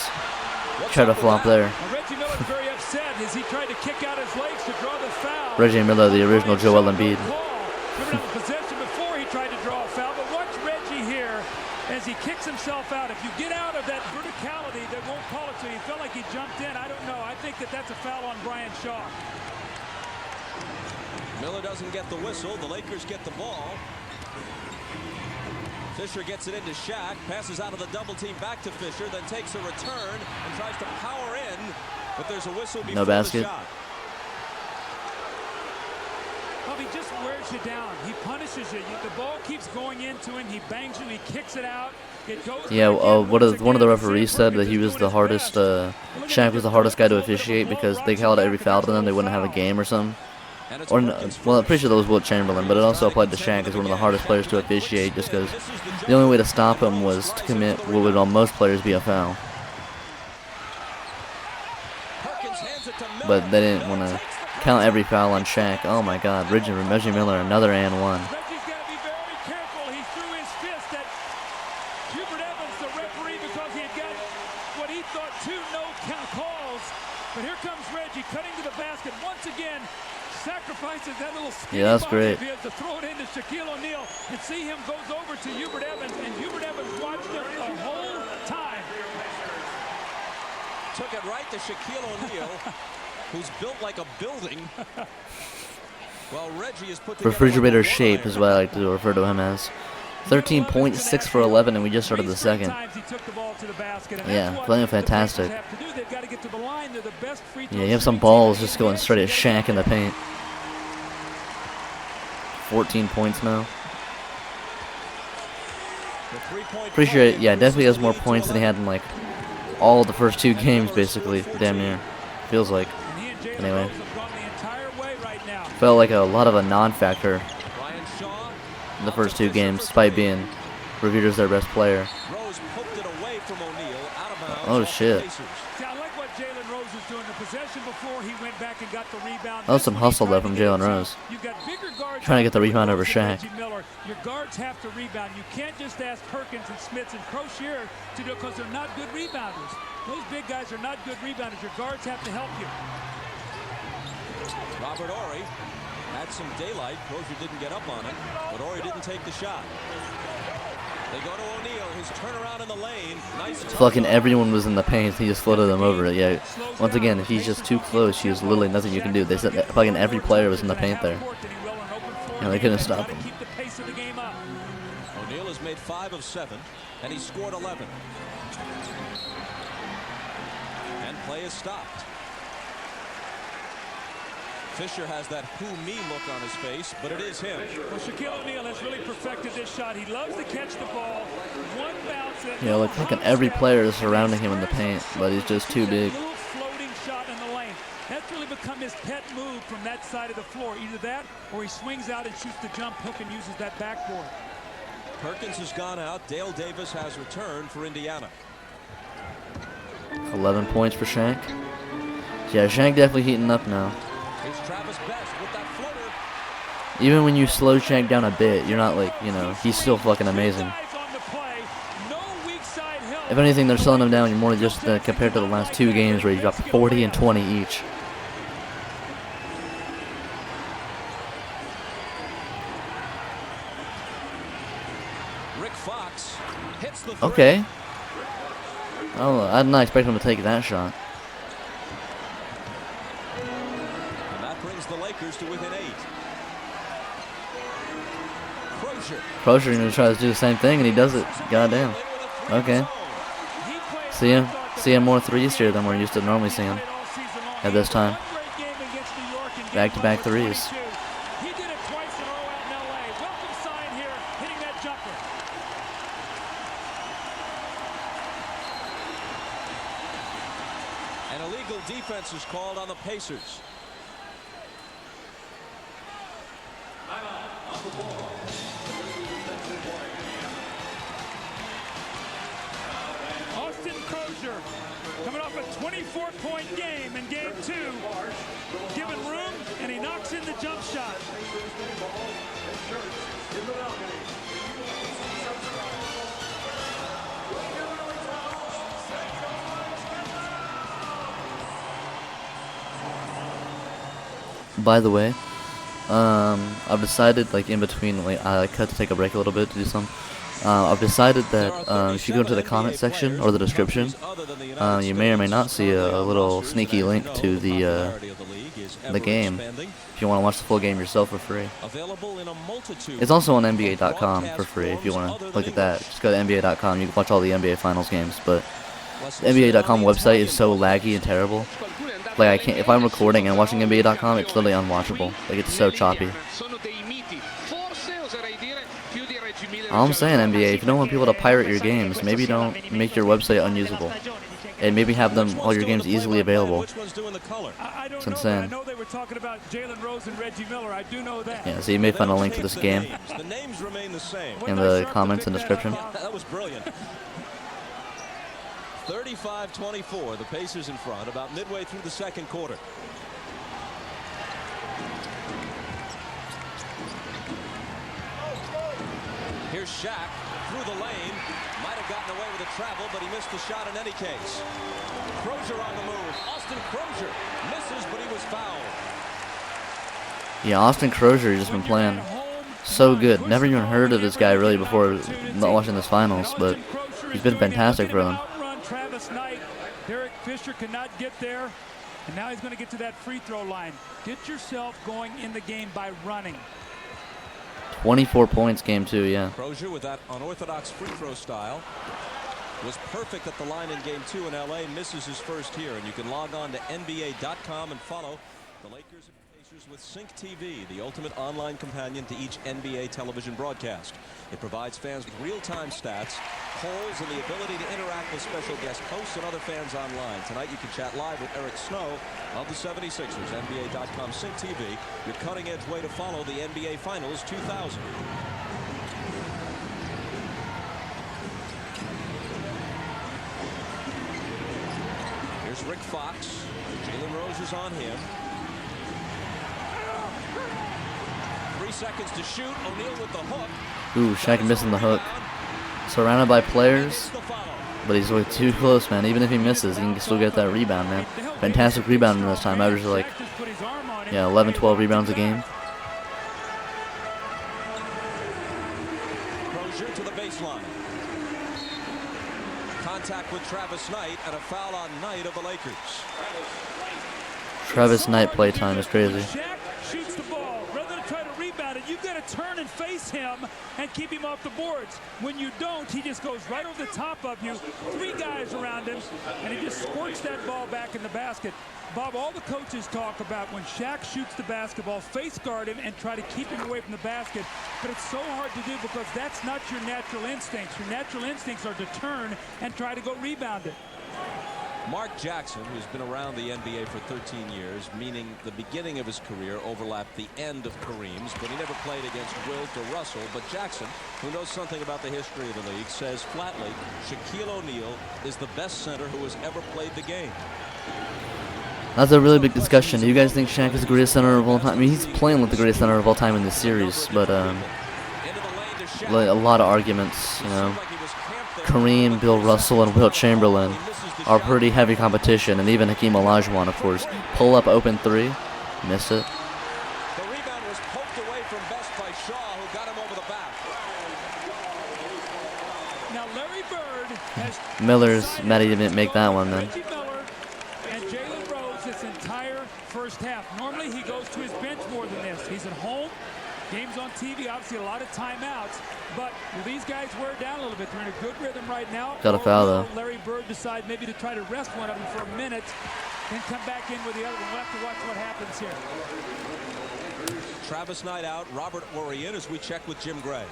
Speaker 1: Try to flop there.
Speaker 5: Reggie Miller's very upset as he tried to kick out his legs to draw the foul.
Speaker 1: Reggie Miller, the original Joel Embiid.
Speaker 5: Given up possession before he tried to draw a foul, but watch Reggie here as he kicks himself out. If you get out of that verticality, they won't call it to you. He felt like he jumped in. I don't know. I think that's a foul on Brian Shaw.
Speaker 2: Miller doesn't get the whistle. The Lakers get the ball. Fisher gets it into Shaq, passes out of the double team back to Fisher, then takes a return and tries to power in, but there's a whistle before
Speaker 1: No basket.
Speaker 2: the shot.
Speaker 5: Well, he just wears you down. He punishes you. The ball keeps going into him. He bangs you. He kicks it out. It goes.
Speaker 1: Yeah, one of the referees said that he was the hardest. Shaq was the hardest guy to officiate because they called every foul to them. They wouldn't have a game or something. Or no, well, I'm pretty sure that was Wilt Chamberlain, but it also applied to Shaq as one of the hardest players to officiate, just because the only way to stop him was to commit what would on most players be a foul. But they didn't want to count every foul on Shaq. Oh my God, Reggie Miller, another and one.
Speaker 5: Reggie's got to be very careful. He threw his fist at Hubert Evans, the referee, because he had got what he thought 2 no-count calls. But here comes Reggie cutting to the basket once again. Sacrifices that little spin.
Speaker 1: Yeah, that's great.
Speaker 5: He has to throw it into Shaquille O'Neal and see him goes over to Hubert Evans, and Hubert Evans watched him the whole time.
Speaker 2: Took it right to Shaquille O'Neal, who's built like a building. Well, Reggie is put together
Speaker 1: Refrigerator
Speaker 2: like a
Speaker 1: shape
Speaker 2: wire.
Speaker 1: is what I like to refer to him as. 13 points, 6 for 11, and we just started the second. Yeah, playing fantastic. Yeah, you have some balls just going straight at Shaq in the paint. 14 points now. Pretty sure, yeah, definitely has more points than he had in like all the first 2 games, basically. Damn near. Feels like. Anyway. Felt like a lot of a non-factor in the first 2 games, despite being reviewed as their best player. Oh shit. That was some hustle though from Jalen Rose. Trying to get the rebound over Shaq.
Speaker 5: Your guards have to rebound. You can't just ask Perkins and Smits and Crozier to do it because they're not good rebounders. Those big guys are not good rebounders. Your guards have to help you.
Speaker 2: Robert Horry had some daylight. Crozier didn't get up on him, but Horry didn't take the shot. They go to O'Neal. His turnaround in the lane. Nice.
Speaker 1: Fucking everyone was in the paint. He just floated them over it. Yeah. Once again, if he's just too close, there's literally nothing you can do. They said fucking every player was in the paint there. And they couldn't stop him.
Speaker 2: O'Neal has made 5 of 7, and he scored 11. And play is stopped. Fisher has that who me look on his face, but it is him.
Speaker 5: Well, Shaquille O'Neal has really perfected this shot. He loves to catch the ball. One bounce.
Speaker 1: Yeah, like fucking every player is surrounding him in the paint, but he's just too big.
Speaker 5: Little floating shot in the lane. That's really become his pet move from that side of the floor. Either that, or he swings out and shoots the jump hook and uses that backboard.
Speaker 2: Perkins has gone out. Dale Davis has returned for Indiana.
Speaker 1: 11 points for Shank. Yeah, Shank definitely heating up now.
Speaker 2: Here's Travis Best with that floater.
Speaker 1: Even when you slow Shank down a bit, you're not like, you know, he's still fucking amazing. If anything, they're slowing him down more just compared to the last 2 games where he dropped 40 and 20 each.
Speaker 2: Rick Fox hits the
Speaker 1: Okay. Oh, I did not expect him to take that shot.
Speaker 2: And that brings the Lakers to within 8. Crozier.
Speaker 1: Crozier's gonna try to do the same thing, and he does it. Goddamn. Okay. Seeing more threes here than we're used to normally seeing at this time. Back-to-back threes.
Speaker 5: He did it twice in a row out in LA. Welcome sign here, hitting that jumper.
Speaker 2: An illegal defense is called on the Pacers.
Speaker 5: Austin Crozier coming off a 24-point game in game 2. Given room, and he knocks in the jump shot.
Speaker 1: By the way, I've decided, like in between, like I had to take a break a little bit to do some. I've decided that if you go into the comment section or the description, you may or may not see a little sneaky link to the game if you want to watch the full game yourself for free. It's also on NBA.com for free if you want to look at that. Just go to NBA.com. You can watch all the NBA Finals games, but the NBA.com website is so laggy and terrible. Like I can't, if I'm recording and watching NBA.com, it's literally unwatchable. Like it's so choppy. All I'm saying, NBA, if you don't want people to pirate your games, maybe don't make your website unusable. And maybe have them all your games easily available. It's insane.
Speaker 5: I know they were talking about Jalen Rose and Reggie Miller. I do know that.
Speaker 1: Yeah, so you may find a link to this game
Speaker 2: The names remain the same.
Speaker 1: in the comments and description.
Speaker 2: That was brilliant. 35-24, the Pacers in front about midway through the second quarter. Here's Shaq through the lane. Might have gotten away with a travel, but he missed the shot in any case. Crozier on the move. Austin Crozier misses, but he was fouled.
Speaker 1: Yeah, Austin Crozier has just been playing so good. Never even heard of this guy really before not watching this finals, but he's been fantastic for them.
Speaker 5: Travis Knight, Derek Fisher could not get there, and now he's going to get to that free throw line. Get yourself going in the game by running.
Speaker 1: 24 points game 2, yeah.
Speaker 2: Crozier with that unorthodox free throw style was perfect at the line in game 2 in LA. Misses his first here, and you can log on to NBA.com and follow the Lakers and Pacers with Sync TV, the ultimate online companion to each NBA television broadcast. It provides fans with real-time stats, polls, and the ability to interact with special guest hosts and other fans online. Tonight you can chat live with Eric Snow of the 76ers. NBA.com Sync TV, your cutting-edge way to follow the NBA Finals 2000. Here's Rick Fox. Jalen Rose is on him. 3 seconds to shoot. O'Neal with the hook.
Speaker 1: Ooh, Shaq missing the hook. Surrounded by players, but he's way too close, man. Even if he misses, he can still get that rebound, man. Fantastic rebounding this time. Averaged like, yeah, 11, 12 rebounds a game.
Speaker 2: Crozier to the baseline. Contact with Travis Knight and a foul on Knight of the Lakers.
Speaker 1: Travis Knight playtime is crazy.
Speaker 5: Shaq shoots the ball. Rather than try to rebound it, you've got to turn and face him and keep him off the boards. When you don't, he just goes right over the top of you. 3 guys around him, and he just squirts that ball back in the basket. Bob, all the coaches talk about when Shaq shoots the basketball, face guard him and try to keep him away from the basket. But it's so hard to do because that's not your natural instincts. Your natural instincts are to turn and try to go rebound it.
Speaker 2: Mark Jackson, who's been around the NBA for 13 years, meaning the beginning of his career overlapped the end of Kareem's, but he never played against Wilt or Russell. But Jackson, who knows something about the history of the league, says flatly Shaquille O'Neal is the best center who has ever played the game.
Speaker 1: That's a really big discussion. Do you guys think Shaq is the greatest center of all time? I mean, he's playing with the greatest center of all time in this series, but like, a lot of arguments, you know. Kareem, Bill Russell, and Wilt Chamberlain are pretty heavy competition, and even Hakeem Olajuwon, of course. Pull up, open 3, missed it.
Speaker 2: The rebound was poked away from Best by Shaw, who got him over the back.
Speaker 5: Now Larry Bird has
Speaker 1: Miller's mad he didn't make that one then.
Speaker 5: Reggie Miller and Jalen Rose this entire first half. Normally he goes to his bench more than this. He's at home. Games on TV, obviously a lot of timeouts, but these guys wear down a little bit. They're in a good rhythm right now.
Speaker 1: Got a foul though.
Speaker 5: Larry Bird decides maybe to try to rest one of them for a minute, then come back in with the other one. We'll have to watch what happens here.
Speaker 2: Travis Knight out, Robert Horry in as we check with Jim Gray.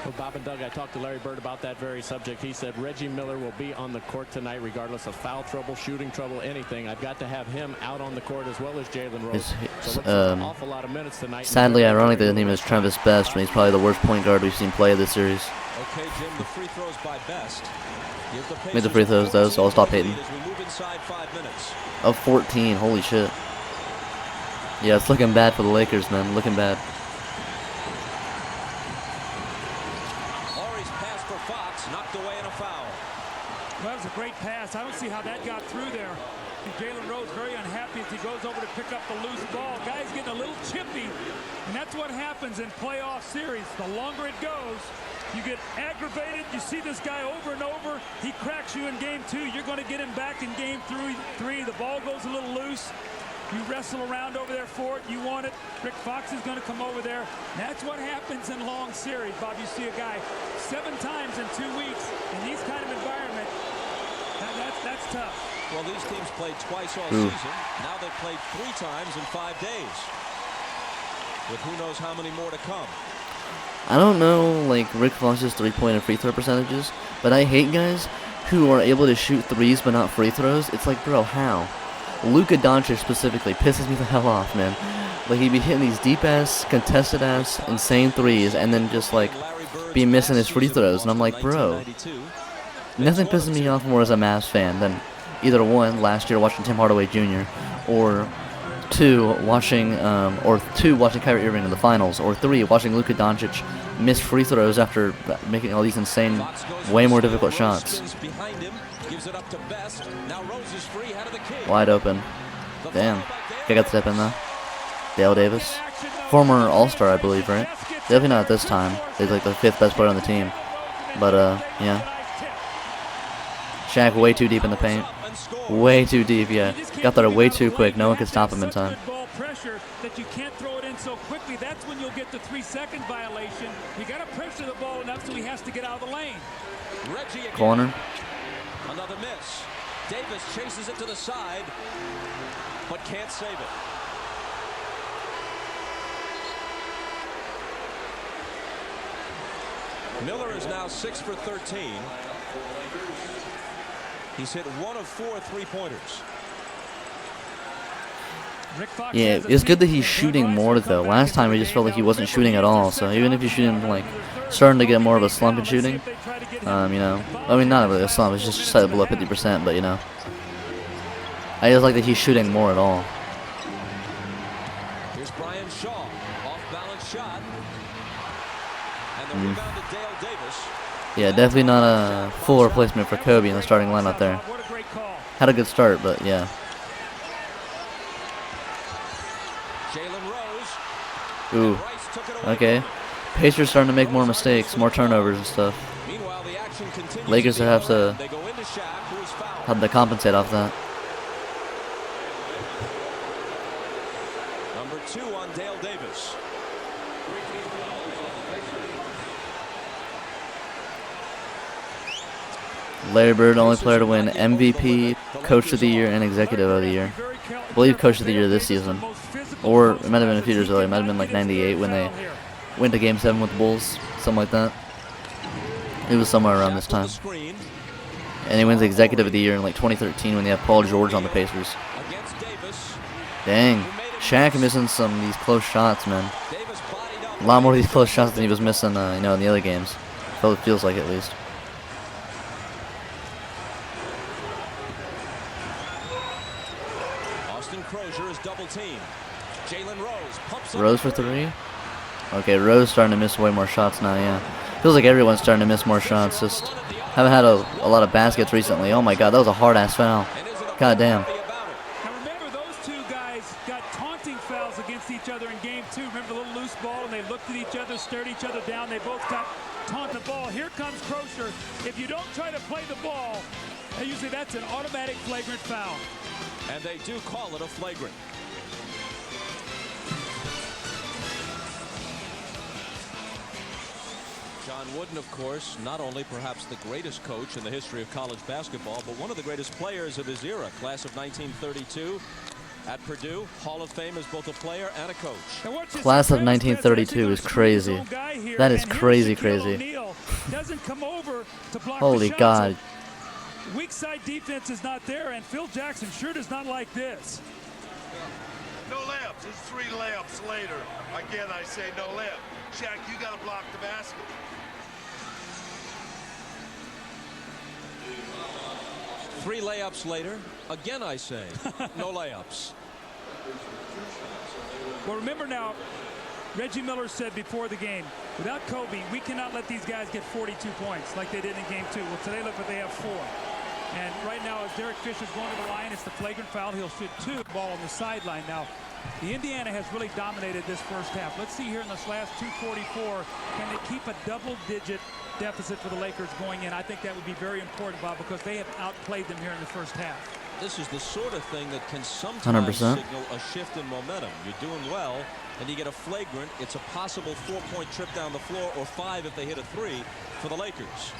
Speaker 7: Well, Bob and Doug, I talked to Larry Bird about that very subject. He said Reggie Miller will be on the court tonight regardless of foul trouble, shooting trouble, anything. I've got to have him out on the court as well as Jalen Rose. So an awful lot of minutes tonight.
Speaker 1: Sadly, ironic that his name is Travis Best, when he's probably the worst point guard we've seen play this series.
Speaker 2: Okay, Jim, the free throws by Best.
Speaker 1: Made the free throws though, so I'll stop hating.
Speaker 2: As we move inside 5 minutes.
Speaker 1: Of 14, holy shit. Yeah, it's looking bad for the Lakers, man. Looking bad.
Speaker 2: Horry's pass for Fox, knocked away in a foul.
Speaker 5: Well, that was a great pass. I don't see how that got through there. And Jalen Rose very unhappy as he goes over to pick up the loose ball. Guy's getting a little chippy, and that's what happens in playoff series. The longer it goes, you get aggravated. You see this guy over and over. He cracks you in game 2. You're going to get him back in game 3. The ball goes a little loose. You wrestle around over there for it. You want it. Rick Fox is going to come over there. That's what happens in long series, Bob. You see a guy 7 times in 2 weeks in these kind of environment. That's tough.
Speaker 2: Well, these teams played twice all season. Now they've played 3 times in 5 days. With who knows how many more to come.
Speaker 1: I don't know, like, Rick Fox's 3-point and free throw percentages, but I hate guys who are able to shoot threes but not free throws. It's like, bro, how? Luka Doncic specifically pisses me the hell off, man. Like, he'd be hitting these deep-ass, contested-ass, insane threes, and then just, like, be missing his free throws. And I'm like, bro, nothing pisses me off more as a Mavs fan than either 1, last year watching Tim Hardaway Jr., or 2, watching Kyrie Irving in the finals, or 3, watching Luka Doncic miss free throws after making all these insane, way more difficult shots. Wide open. Damn. I got to step in though. Dale Davis. Former All-Star, I believe, right? Definitely not this time. He's like the 5th best player on the team. But, yeah. Shaq way too deep in the paint. Way too deep, yeah. Got there way too quick. No one could stop him in time.
Speaker 5: Ball pressure that you can't throw it in so quickly. That's when you'll get the 3-second violation. You got to pressure the ball enough so he has to get out of the lane.
Speaker 1: Corner.
Speaker 2: Another miss. Davis chases it to the side, but can't save it. Miller is now 6 for 13. He's hit 1 of 4 3-pointers.
Speaker 1: Yeah, it's good that he's shooting more though. Last time I just felt like he wasn't shooting at all. So even if he's shooting, like, starting to get more of a slump in shooting, you know, I mean, not really a slump. It's just slightly below 50%, but you know, I just like that he's shooting more at all.
Speaker 2: Here's Brian Shaw, off balance shot. Rebound to Dale Davis.
Speaker 1: Yeah, definitely not a full replacement for Kobe in the starting lineup there.
Speaker 5: What a great call.
Speaker 1: Had a good start, but yeah.
Speaker 2: Jalen Rose.
Speaker 1: Ooh.
Speaker 2: Rice took it away.
Speaker 1: Okay. Pacers starting to make more mistakes, more turnovers and stuff.
Speaker 2: Meanwhile, the action continues.
Speaker 1: Lakers
Speaker 2: to
Speaker 1: have to
Speaker 2: they go into Shaq, who is fouled.
Speaker 1: have to compensate off that.
Speaker 2: Number 2 on Dale Davis.
Speaker 1: Larry Bird, only player to win MVP, Coach of the Year, and Executive of the Year. I believe Coach of the Year this season. Or it might have been a few years earlier. It might have been like 98 when they went to Game 7 with the Bulls. Something like that. It was somewhere around this time. And he wins Executive of the Year in like 2013 when they have Paul George on the Pacers. Dang. Shaq missing some of these close shots, man. A lot more of these close shots than he was missing, in the other games. So it feels like at least. Rose for 3. Okay, Rose starting to miss way more shots now, yeah. Feels like everyone's starting to miss more shots. Just haven't had a lot of baskets recently. Oh my god, that was a hard-ass foul. God damn.
Speaker 5: Now remember, those two guys got taunting fouls against each other in game 2. Remember the little loose ball, and they looked at each other, stared each other down. They both got taunting the ball. Here comes Crozier. If you don't try to play the ball, usually that's an automatic flagrant foul.
Speaker 2: And they do call it a flagrant. John Wooden, of course, not only perhaps the greatest coach in the history of college basketball, but one of the greatest players of his era. Class of 1932 at Purdue, Hall of Fame as both a player and a coach.
Speaker 1: Class of 1932 is crazy. That is crazy, crazy. Holy God.
Speaker 5: Weak side defense is not there, and Phil Jackson sure does not like this.
Speaker 8: No layups. It's 3 layups later. Again, I say no layup. Shaq, you got to block the basket.
Speaker 2: Three layups later. Again, I say no layups.
Speaker 5: Well, remember now, Reggie Miller said before the game, without Kobe, we cannot let these guys get 42 points like they did in game 2. Well, today, look what they have 4. And right now, as Derek Fisher's going to the line, it's the flagrant foul. He'll shoot 2. Ball on the sideline. Now, the Indiana has really dominated this first half. Let's see here in this last 2:44, can they keep a double-digit deficit for the Lakers going in? I think that would be very important, Bob, because they have outplayed them here in the first half.
Speaker 2: This is the sort of thing that can sometimes
Speaker 1: 100%.
Speaker 2: signal a shift in momentum. You're doing well, and you get a flagrant. It's a possible 4-point trip down the floor, or 5 if they hit a 3 for the Lakers.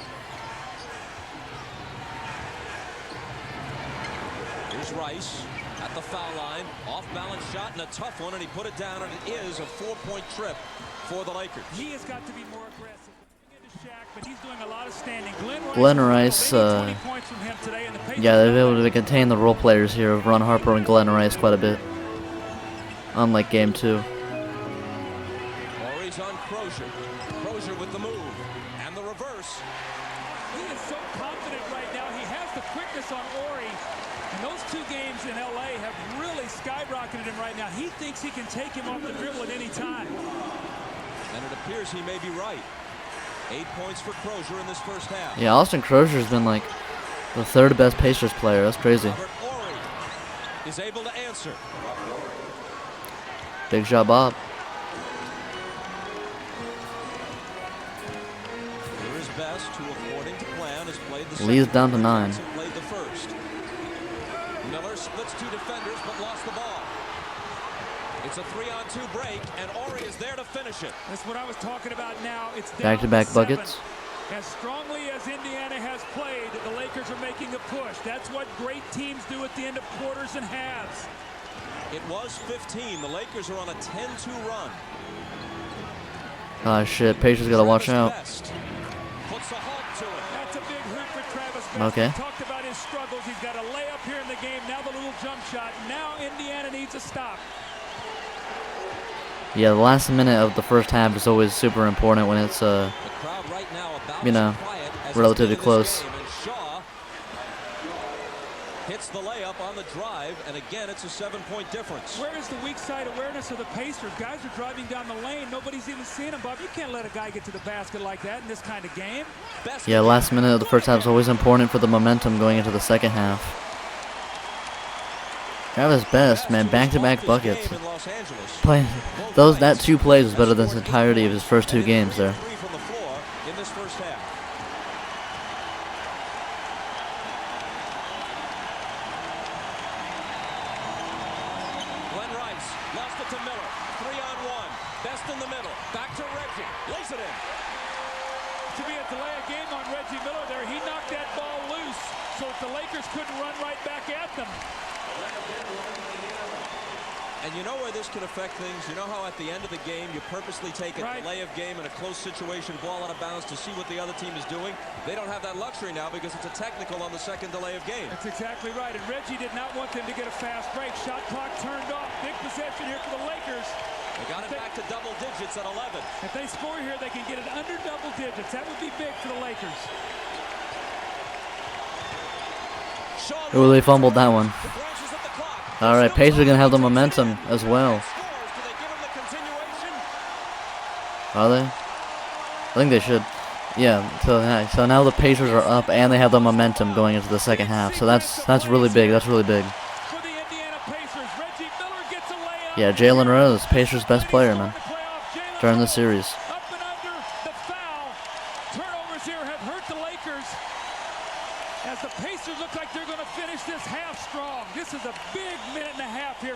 Speaker 2: Here's Rice at the foul line. Off-balance shot and a tough one, and he put it down, and it is a 4-point trip for the Lakers.
Speaker 5: He has got to be more aggressive. Shaq, but he's doing a lot of standing.
Speaker 1: Glenn Rice, yeah, they've been able to contain the role players here of Ron Harper and Glenn Rice quite a bit. Unlike game 2.
Speaker 2: Horry's on Crozier. Crozier with the move. And the reverse.
Speaker 5: He is so confident right now. He has the quickness on Horry. And those 2 games in L.A. have really skyrocketed him right now. He thinks he can take him off the dribble at any time.
Speaker 2: And it appears he may be right. 8 points for Crozier in this first half.
Speaker 1: Yeah, Austin Crozier's been like the 3rd best Pacers player. That's crazy.
Speaker 2: Horry is able to answer.
Speaker 1: Big shot, Bob.
Speaker 2: Here is Best, who according to plan has played the
Speaker 1: Leads down to 9.
Speaker 2: Played the first. Miller splits 2 defenders but lost the ball. It's a 3-on-2 break, and Horry is there to finish it.
Speaker 5: That's what I was talking about now. It's
Speaker 1: Back-to-back buckets.
Speaker 5: As strongly as Indiana has played, the Lakers are making a push. That's what great teams do at the end of quarters and halves.
Speaker 2: It was 15. The Lakers are on a 10-2 run.
Speaker 1: Ah, shit. Pacers gotta watch out.
Speaker 2: Puts a halt to it.
Speaker 5: That's a big hoop for Travis Best.
Speaker 1: Okay.
Speaker 5: We talked about his struggles. He's got a layup here in the game. Now the little jump shot. Now Indiana needs a stop.
Speaker 1: Yeah, the last minute of the first half is always super important when it's, relatively close.
Speaker 2: hits the layup on the drive, and again, it's a 7-point difference.
Speaker 5: Where is the weak side awareness of the Pacers? Guys are driving down the lane. Nobody's even seeing them, Bob. You can't let a guy get to the basket like that in this kind of game.
Speaker 1: Yeah, last minute of the first half is always important for the momentum going into the second half. At his best, man. Back-to-back buckets. That 2 plays was better than the entirety of his first 2 games there.
Speaker 2: And you know where this could affect things? You know how at the end of the game you purposely take a delay of game and a close situation, ball out of bounds to see what the other team is doing? They don't have that luxury now because it's a technical on the second delay of game.
Speaker 5: That's exactly right. And Reggie did not want them to get a fast break. Shot clock turned off. Big possession here for the Lakers.
Speaker 2: They got it back to double digits at 11.
Speaker 5: If they score here, they can get it under double digits. That would be big for the Lakers.
Speaker 1: Oh, they fumbled that one. All right, Pacers are going to have the momentum as well. Are they? I think they should. Yeah, so now the Pacers are up and they have the momentum going into the second half. So that's really big. That's really big. Yeah, Jalen Rose, Pacers' best player, man, during the series.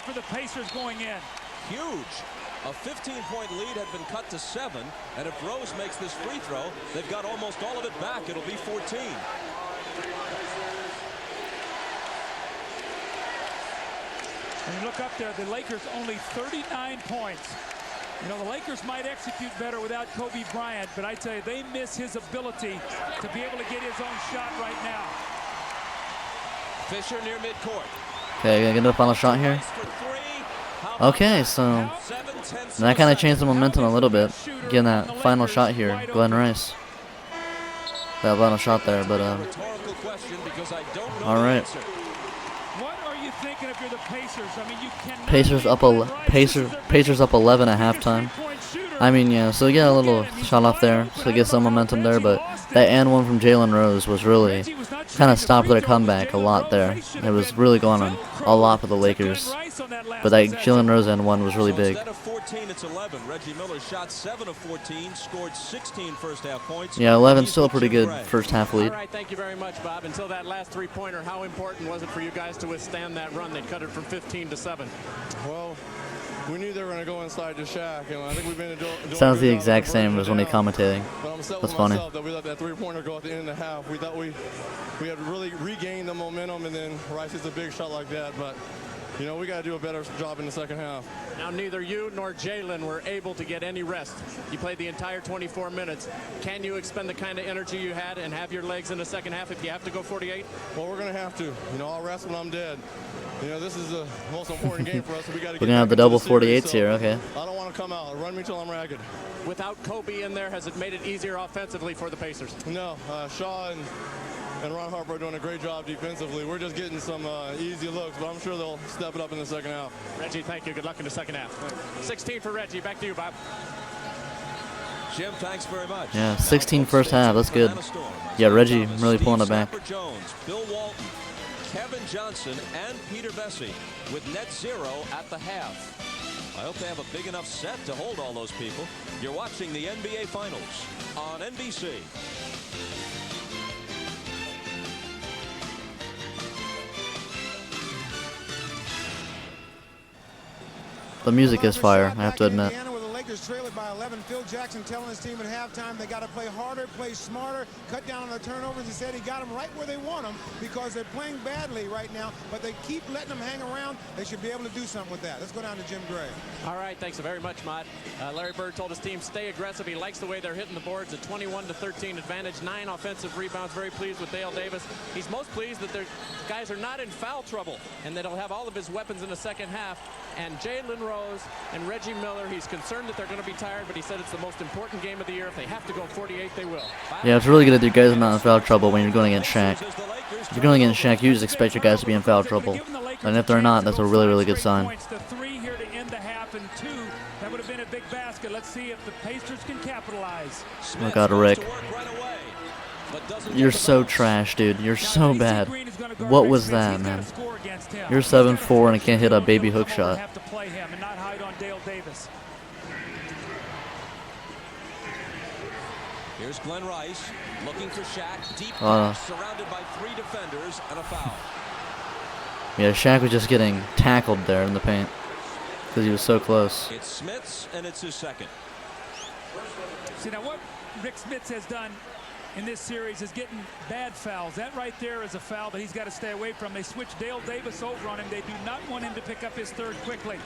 Speaker 5: For the Pacers going in.
Speaker 2: Huge. A 15-point lead had been cut to 7, and if Rose makes this free throw, they've got almost all of it back. It'll be 14.
Speaker 5: And you look up there, the Lakers only 39 points. You know, the Lakers might execute better without Kobe Bryant, but I tell you, they miss his ability to be able to get his own shot right now.
Speaker 2: Fisher near midcourt.
Speaker 1: Okay, gonna get the final shot here. Okay, so that kind of changed the momentum a little bit. Getting that final shot here, Glenn Rice. That final shot there, but all right.
Speaker 5: What are you thinking if you're the Pacers? I mean, you can
Speaker 1: Pacers up 11 at halftime. I mean, yeah, so get a little shot off there, so get some momentum there, but that and one from Jalen Rose was really kind of stopped their comeback a lot there. It was really going on a lot for the Lakers, but that Jalen Rose and one was really big.
Speaker 2: Instead of 14, it's 11. Reggie Miller shot 7 of 14, scored 16 first half points.
Speaker 1: Yeah, 11 still a pretty good first half lead.
Speaker 7: All right, thank you very much, Bob. Until that last 3-pointer, how important was it for you guys to withstand that run? They cut it from 15 to 7.
Speaker 9: Well, we knew they were going to go inside to Shaq, and I think we've been doing
Speaker 1: sounds the exact same as when he commentating.
Speaker 9: That's funny. That we let that 3-pointer go at the end of the half. We thought we had really regained the momentum, and then Rice hits a big shot like that. But you know, we got to do a better job in the second half.
Speaker 7: Now, neither you nor Jalen were able to get any rest. You played the entire 24 minutes. Can you expend the kind of energy you had and have your legs in the second half if you have to go 48?
Speaker 9: Well, we're going to have to. You know, I'll rest when I'm dead. You know, this is the most important game for us. So we got to.
Speaker 1: We're gonna have the double 48s here. Okay.
Speaker 9: I don't want to come out. Run me till I'm ragged.
Speaker 7: Without Kobe in there, has it made it easier offensively for the Pacers?
Speaker 9: No. Shaw and Ron Harper are doing a great job defensively. We're just getting some easy looks, but I'm sure they'll step it up in the second half.
Speaker 7: Reggie, thank you. Good luck in the second half. 16 for Reggie. Back to you, Bob.
Speaker 2: Jim, thanks very much.
Speaker 1: Yeah, 16 first half. That's good. Yeah, Reggie really pulling it back.
Speaker 2: Jones, Bill Walton, Kevin Johnson, and Peter Bessie with net 0 at the half. I hope they have a big enough set to hold all those people. You're watching the NBA Finals on NBC.
Speaker 1: The music is fire, I have to admit.
Speaker 3: Lakers trail it by 11. Phil Jackson telling his team at halftime they got to play harder, play smarter, cut down on the turnovers. He said he got them right where they want them because they're playing badly right now, but they keep letting them hang around. They should be able to do something with that. Let's go down to Jim Gray.
Speaker 7: All right, thanks very much, Mott. Larry Bird told his team stay aggressive. He likes the way they're hitting the boards. A 21-13 advantage, 9 offensive rebounds. Very pleased with Dale Davis. He's most pleased that their guys are not in foul trouble and that he'll have all of his weapons in the second half. And Jalen Rose and Reggie Miller, he's concerned that they're going to be tired, but he said it's the most important game of the year. If they have to go 48, they will.
Speaker 1: Yeah, it's really good that you guys are not in foul trouble when you're going against Shaq.
Speaker 2: As the Lakers
Speaker 1: If you're going against Shaq, you just expect your guys to be in foul trouble. And if they're not, that's a really, really good sign.
Speaker 5: The 3 here to end the half and 2. That would have been a big basket. Let's see if the Pacers can capitalize.
Speaker 1: Oh my God, Rick. You're so trash, dude. You're so bad. What was that, man? You're 7'4" and can't hit a baby hook shot.
Speaker 5: Have to play him and not hide on Dale Davis.
Speaker 2: Here's Glenn Rice looking for Shaq. Deep surrounded by 3 defenders and a foul.
Speaker 1: Yeah, Shaq was just getting tackled there in the paint because he was so close.
Speaker 2: It's Smits, and it's his second.
Speaker 5: See, now what Rick Smits has done in this series is getting bad fouls. That right there is a foul that he's got to stay away from. They switch Dale Davis over on him. They do not want him to pick up his 3rd quickly.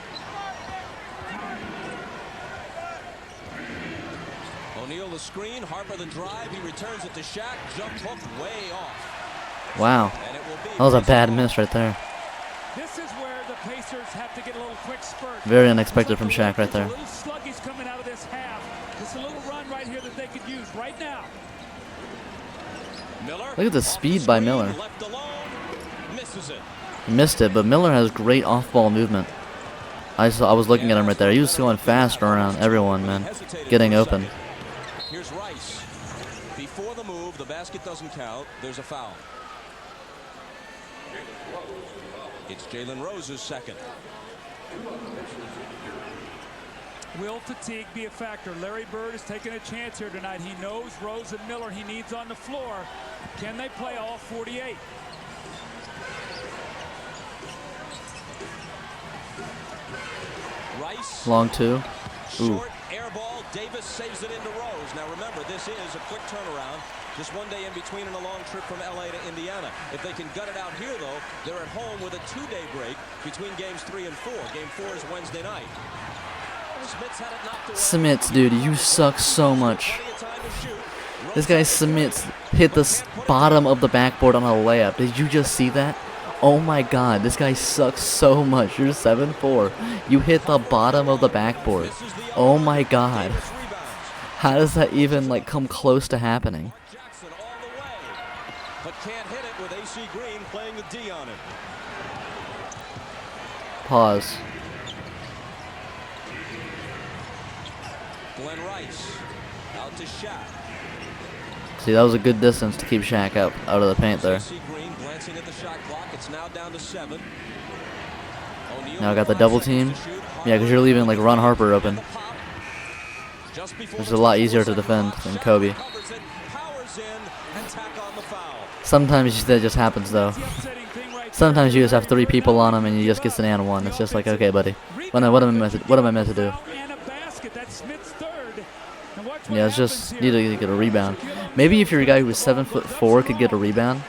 Speaker 2: O'Neal the screen, Harper the drive. He returns it to Shaq. Jump hook way off.
Speaker 1: Wow. That was a bad miss right there.
Speaker 5: This is where the Pacers have to get a little quick spurt.
Speaker 1: Very unexpected from Shaq right there.
Speaker 5: A little sluggish coming out of this half. Just a little run right here that they could use right now.
Speaker 1: Look at the speed by Miller.
Speaker 2: Left alone, misses it.
Speaker 1: He missed it, but Miller has great off-ball movement. I was looking at him right there. He was going fast around everyone, man. Getting open.
Speaker 2: Here's Rice. Before the move, the basket doesn't count. There's a foul. It's Jalen Rose's second.
Speaker 5: Will fatigue be a factor? Larry Bird is taking a chance here tonight. He knows Rose and Miller he needs on the floor. Can they play all 48?
Speaker 2: Rice.
Speaker 1: Long 2. Ooh.
Speaker 2: Short air ball. Davis saves it into Rose. Now remember, this is a quick turnaround. Just one day in between and a long trip from LA to Indiana. If they can gut it out here, though, they're at home with a 2-day break between games 3 and 4. Game 4 is Wednesday night. Smits had it knocked away.
Speaker 1: Smits, dude, you suck so much. This guy Smits hit the bottom of the backboard on a layup. Did you just see that? Oh my God, this guy sucks so much. You're 7'4". You hit the bottom of the backboard. Oh my God. How does that even like come close to happening?
Speaker 2: But can't hit it with AC Green playing the D on him.
Speaker 1: Pause.
Speaker 2: Glenn Rice out to Shaq.
Speaker 1: See, that was a good distance to keep Shaq out of the paint there.
Speaker 2: AC Green glancing at the shot clock. It's now down to 7.
Speaker 1: Now I got the double team. Yeah, because you're leaving like Ron Harper open. It's a lot easier to defend than Kobe. Sometimes that just happens though. Sometimes you just have 3 people on him and you just get an and 1. It's just like, okay, buddy, what am I meant to do? Yeah, it's just need to get a rebound. Maybe if you're a guy who was 7'4" could get a rebound,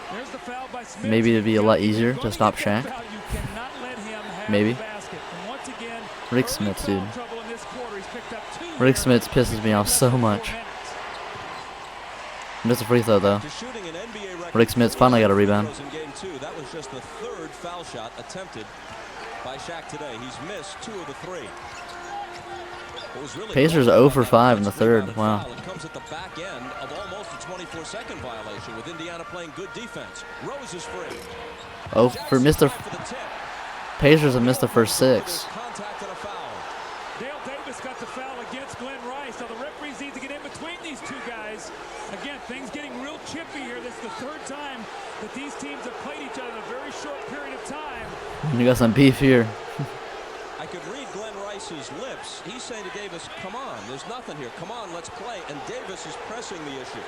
Speaker 1: maybe it'd be a lot easier to stop Shaq. Maybe. Rick Smits, dude. Rick Smits pisses me off so much. Missed a free throw though. Rick Smits finally got a rebound.
Speaker 2: That was just the 3rd foul shot attempted by Shaq today. He's missed 2 of the 3.
Speaker 1: Pacers 0 for 5 in the 3rd. Wow.
Speaker 2: It comes at the back end of almost a 24-second violation with Indiana playing good defense. Rose is free.
Speaker 1: Oh, for Mr. Pacers have missed the first 6.
Speaker 2: Contact and a foul.
Speaker 5: Dale Davis got the foul against Glenn Rice. So the referees need to get in between these 2 guys. Again, things getting real chippy here. This is the 3rd time that these teams have played each other in a very short period of time.
Speaker 1: You got some beef here.
Speaker 2: I could read Glenn Rice's lips. He's saying to Davis, come on, there's nothing here. Come on, let's play. And Davis is pressing the issue.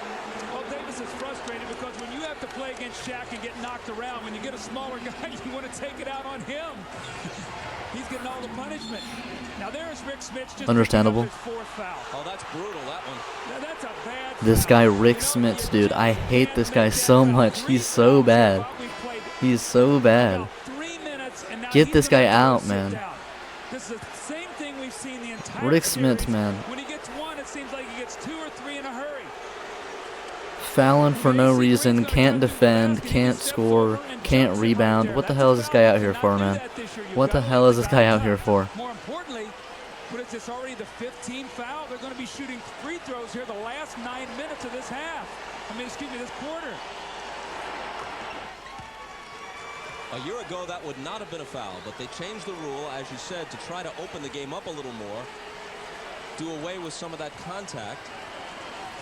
Speaker 5: Well, Davis is frustrated because when you have to play against Shaq and get knocked around, when you get a smaller guy, you want to take it out on him. He's getting all the punishment. Now there's Rick Smits. Just
Speaker 1: understandable.
Speaker 5: His 4th foul.
Speaker 2: Oh, that's brutal, that one.
Speaker 5: Now, that's a bad
Speaker 1: This guy Rick Smits, dude. I hate this guy so much. He's so bad. He's so bad. Get this guy out, man.
Speaker 5: This is the same thing we've seen the entire
Speaker 1: Rick Smits, man.
Speaker 5: When he gets 1, it seems like he gets 2 or 3 in a hurry.
Speaker 1: Fouling for no reason, can't defend, can't score, can't rebound. What the hell is this guy out here for, man? What the hell is this guy out here for?
Speaker 5: More importantly, but it's just already the 15th foul. They're going to be shooting free throws here the last 9 minutes of this half. Excuse me, this quarter.
Speaker 2: A year ago, that would not have been a foul, but they changed the rule, as you said, to try to open the game up a little more, do away with some of that contact.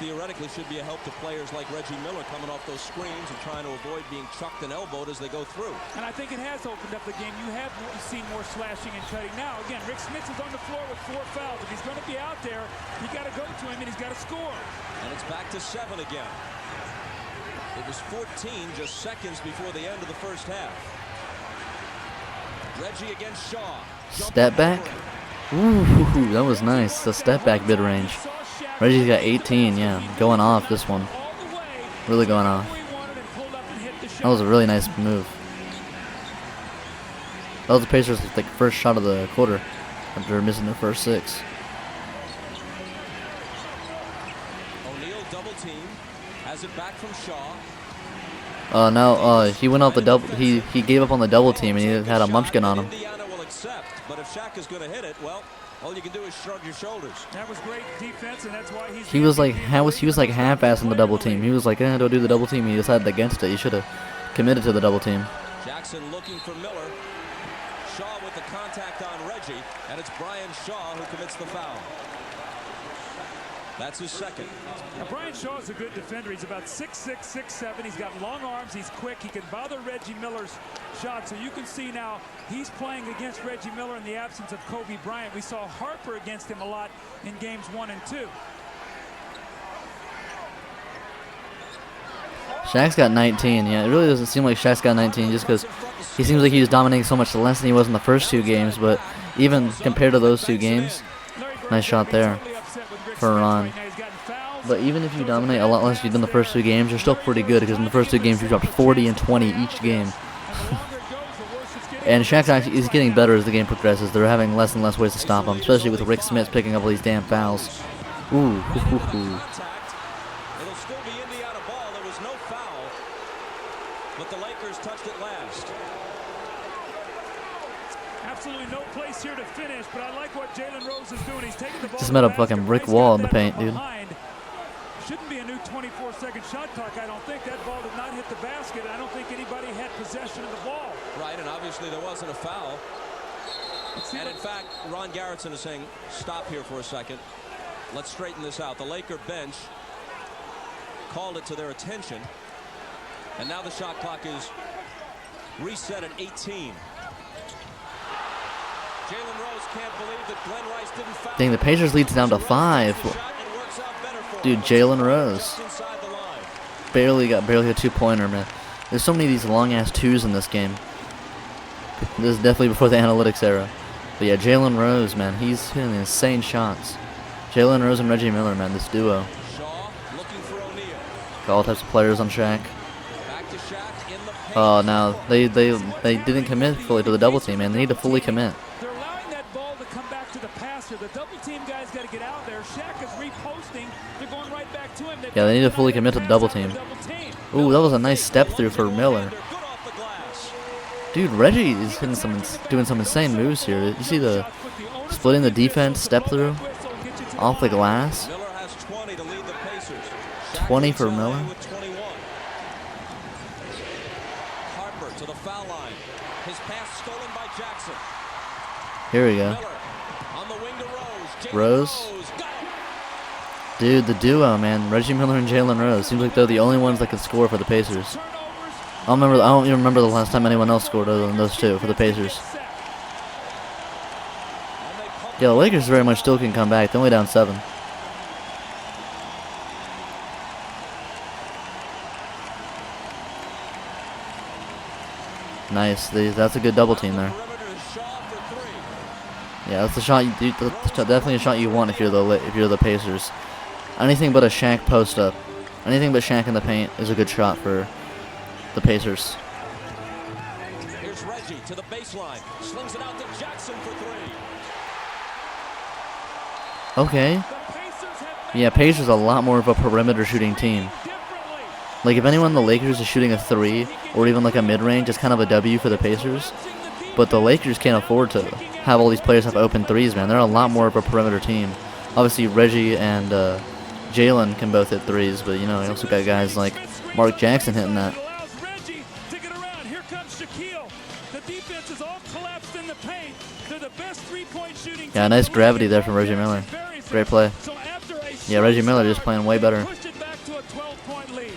Speaker 2: Theoretically, should be a help to players like Reggie Miller coming off those screens and trying to avoid being chucked and elbowed as they go through.
Speaker 5: And I think it has opened up the game. You have seen more slashing and cutting. Now, again, Rick Smith is on the floor with 4 fouls. If he's going to be out there, you got to go to him and he's got to score.
Speaker 2: And it's back to 7 again. It was 14 just seconds before the end of the first half. Reggie against Shaw.
Speaker 1: Step back. Ooh, that was nice. The step back mid range. Reggie's got 18, yeah. Going off this one. Really going off. That was a really nice move. That was the Pacers' like first shot of the quarter after missing their first 6.
Speaker 2: O'Neal double team. Has it back from Shaw.
Speaker 1: No, he went off the double. He gave up on the double team and he had a munchkin on him.
Speaker 2: Indiana will accept, but if Shaq is going to hit it, well, all you can do is shrug your shoulders.
Speaker 5: That was great defense, and that's why he's.
Speaker 1: He was like half-assing the double team. He was like, don't do the double team. He decided against it. He should have committed to the double team.
Speaker 2: Jackson looking for Miller. Shaw with the contact on Reggie, and it's Brian Shaw who commits the foul. That's his second.
Speaker 5: Now, Brian Shaw is a good defender. He's about 6'6", 6'7". He's got long arms. He's quick. He can bother Reggie Miller's shot. So you can see now he's playing against Reggie Miller in the absence of Kobe Bryant. We saw Harper against him a lot in games 1 and 2.
Speaker 1: Shaq's got 19. Yeah, it really doesn't seem like Shaq's got 19 just because he seems like he was dominating so much less than he was in the first 2 games. But even compared to those 2 games, nice shot there for Ron. But even if you dominate a lot less than you did in the first 2 games, you're still pretty good because in the first 2 games you dropped 40 and 20 each game. And Shaq actually is getting better as the game progresses. They're having less and less ways to stop him, especially with Rick Smith picking up all these damn fouls. Ooh.
Speaker 2: It'll still be Indiana ball. There was no foul, but the Lakers touched it last.
Speaker 5: Absolutely no place here to finish, but I like what Jalen Rose is doing. He's taking the ball.
Speaker 1: Just met a fucking brick wall in the paint, dude.
Speaker 5: Shouldn't be a new 24-second shot clock, I don't think. That ball did not hit the basket. I don't think anybody had possession of the ball.
Speaker 2: Right, and obviously there wasn't a foul. And in fact, Ron Garrettson is saying, stop here for a second. Let's straighten this out. The Laker bench called it to their attention. And now the shot clock is reset at 18. Jalen Rose can't believe that Glenn Rice didn't foul.
Speaker 1: Dang, the Pacers leads down to 5. Dude, Jalen Rose barely got a 2-pointer, man. There's so many of these long-ass 2s in this game. This is definitely before the analytics era. But yeah, Jalen Rose, man, he's hitting insane shots. Jalen Rose and Reggie Miller, man, this duo. Got all types of players on Shaq. Oh, now they didn't commit fully to the double team, man. They need to fully commit.
Speaker 5: They're allowing that ball to come back to the passer. The double team guy's got to get out there. Shaq is reposting. They're going right back to him.
Speaker 1: Yeah, they need to fully commit to the double team. Ooh, that was a nice step through for Miller. Dude, Reggie is hitting doing some insane moves here. You see the splitting the defense, step through, off the glass. 20 for Miller.
Speaker 2: Harper to the foul line. His pass stolen by Jackson.
Speaker 1: Here we go.
Speaker 2: On the wing to
Speaker 1: Rose. Dude, the duo, man. Reggie Miller and Jalen Rose. Seems like they're the only ones that can score for the Pacers. I don't even remember the last time anyone else scored other than those 2 for the Pacers. Yeah, the Lakers very much still can come back. They're only down 7. Nice. That's a good double team there. Yeah, that's the shot. Definitely a shot you want if you're the Pacers. Anything but a Shaq post up, anything but Shaq in the paint is a good shot for the Pacers.
Speaker 2: Here's Reggie to the baseline, slings it out to Jackson for 3.
Speaker 1: Okay. Yeah, Pacers a lot more of a perimeter shooting team. Like if anyone in the Lakers is shooting a 3 or even like a mid-range, it's kind of a W for the Pacers. But the Lakers can't afford to have all these players have open 3s, man. They're a lot more of a perimeter team. Obviously, Reggie and Jalen can both hit 3s, but you know, you also got guys like Mark Jackson hitting that.
Speaker 5: defense is all collapsed in the paint. They're the best three-point shooting.
Speaker 1: Yeah, nice gravity there from Reggie Miller. Great play. Yeah, Reggie Miller just playing way better.
Speaker 5: Pushed it back to a 12-point lead.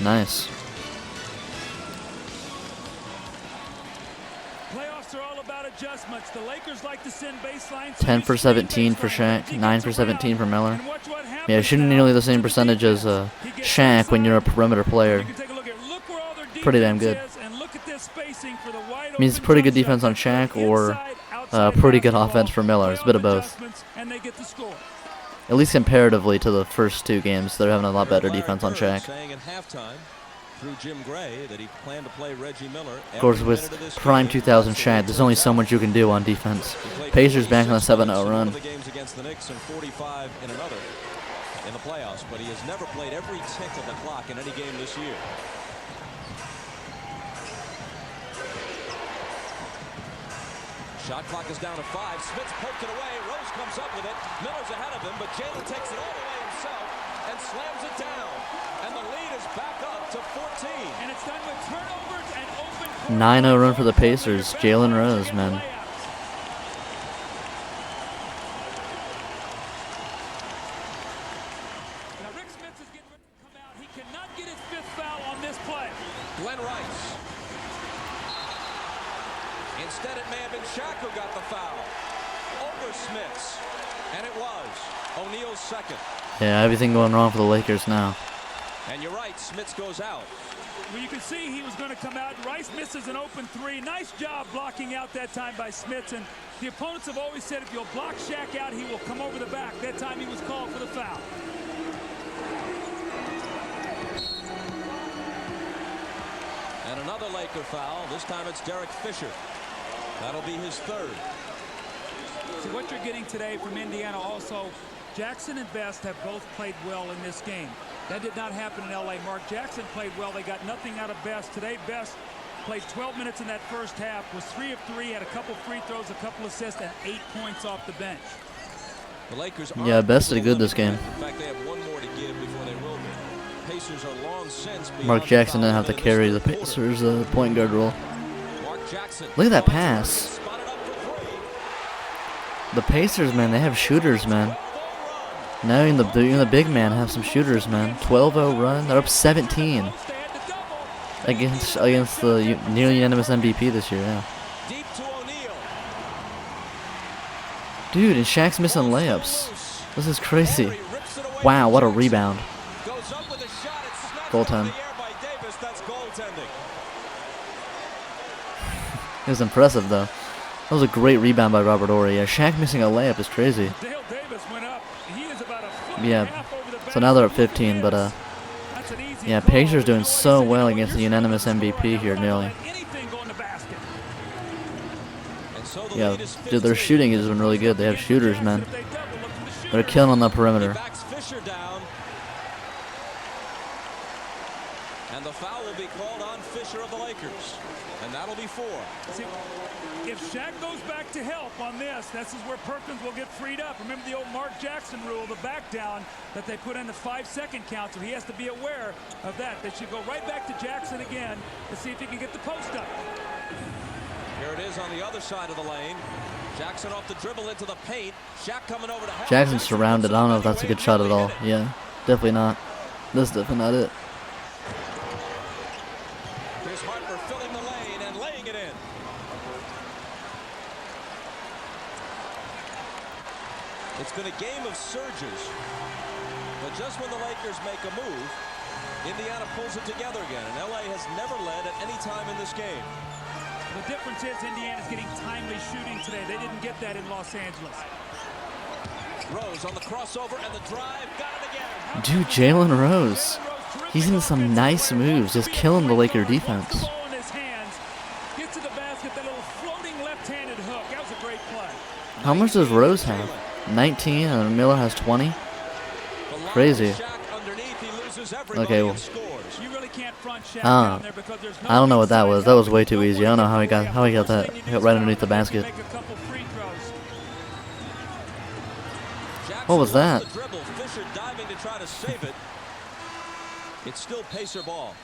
Speaker 1: Nice.
Speaker 5: Playoffs are all about adjustments. The Lakers like to send baselines.
Speaker 1: 10 for 17 for Shaq, 9 for 17 for Miller. Yeah, shooting nearly the same percentage as Shaq when you're a perimeter player. Pretty damn good. Means pretty good defense on Shaq or pretty good offense for Miller. It's a bit of both. At least comparatively to the first two games, they're having a lot better defense on Shaq.
Speaker 2: Through Jim Gray that he planned to play Reggie Miller.
Speaker 1: Of course, with prime 2000 Shaq, there's only so much you can do on defense. Pacers back on a 7-0 run.
Speaker 2: Games against the Knicks and 45 in another in the playoffs, but he has never played every tick of the clock in any game this year. Shot clock is down to 5. Smith's poked it away. Rose comes up with it. Miller's ahead of him, but Jalen takes it all the way himself and slams it down. And the lead is back up to 14.
Speaker 5: And it's done with turnovers and open
Speaker 1: 9-0 run for the Pacers. Jalen Rose, man.
Speaker 5: Now Rick Smith is getting ready to come out. He cannot get his 5th foul on this play.
Speaker 2: Glenn Rice. Instead, it may have been Shaq who got the foul. Over Smith's. And it was O'Neal's second.
Speaker 1: Yeah, everything going wrong for the Lakers now.
Speaker 2: And you're right, Smits goes out.
Speaker 5: Well, you can see he was going to come out. Rice misses an open 3. Nice job blocking out that time by Smits. And the opponents have always said if you'll block Shaq out, he will come over the back. That time he was called for the foul.
Speaker 2: And another Laker foul. This time it's Derek Fisher. That'll be his 3rd.
Speaker 5: See, what you're getting today from Indiana also, Jackson and Best have both played well in this game. That did not happen in L.A. Mark Jackson played well. They got nothing out of Best. Today, Best played 12 minutes in that first half, was 3 of 3, had a couple free throws, a couple assists, and 8 points off the bench.
Speaker 2: The Lakers
Speaker 1: Yeah, Best did good this game.
Speaker 2: In fact, they have one more to give before they will be. Pacers are long since
Speaker 1: Mark Jackson didn't have to carry the Pacers point guard role. Look at that pass. The Pacers, man, they have shooters, man. Now even the big man have some shooters, man. 12-0 run. They're up 17 against the nearly unanimous MVP this year. Yeah. Dude, and Shaq's missing layups. This is crazy. Wow, what a rebound. Goal time. It was impressive, though. That was a great rebound by Robert Horry. Yeah, Shaq missing a layup is crazy. Yeah, so now they're at 15, but yeah, Pacers doing so well against the unanimous MVP here, nearly. Yeah, dude, their shooting has been really good. They have shooters, man. They're killing on the perimeter.
Speaker 2: And the foul will be called on Fisher of the Lakers, and that'll be 4.
Speaker 5: See, if Shaq goes back to help on this is where Perkins will get freed up. Remember the old Mark Jackson rule, the back down that they put in the 5-second count, so he has to be aware of that. They should go right back to Jackson again to see if he can get the post up.
Speaker 2: Here it is on the other side of the lane. Jackson off the dribble into the paint. Shaq coming over to help.
Speaker 1: Jackson's surrounded. I don't know if that's a good shot at all. Yeah, definitely not. That's definitely not it.
Speaker 2: Here's Harper filling the lane and laying it in. It's been a game of surges, but just when the Lakers make a move, Indiana pulls it together again, and LA has never led at any time in this game.
Speaker 5: The difference is Indiana's getting timely shooting today. They didn't get that in Los Angeles.
Speaker 2: Rose on the crossover and the drive, got it again.
Speaker 1: Dude, Jalen Rose. He's in some nice moves, just killing the Laker defense.
Speaker 5: Gets to the basket, that little floating left-handed hook. That was a great play.
Speaker 1: How much does Rose have? 19 and Miller has 20? Crazy. Okay, well, I don't know what that was. That was way too easy. I don't know how he got that right underneath the basket. What was that?
Speaker 2: Fisher diving to try to save it. It's still Pacer ball.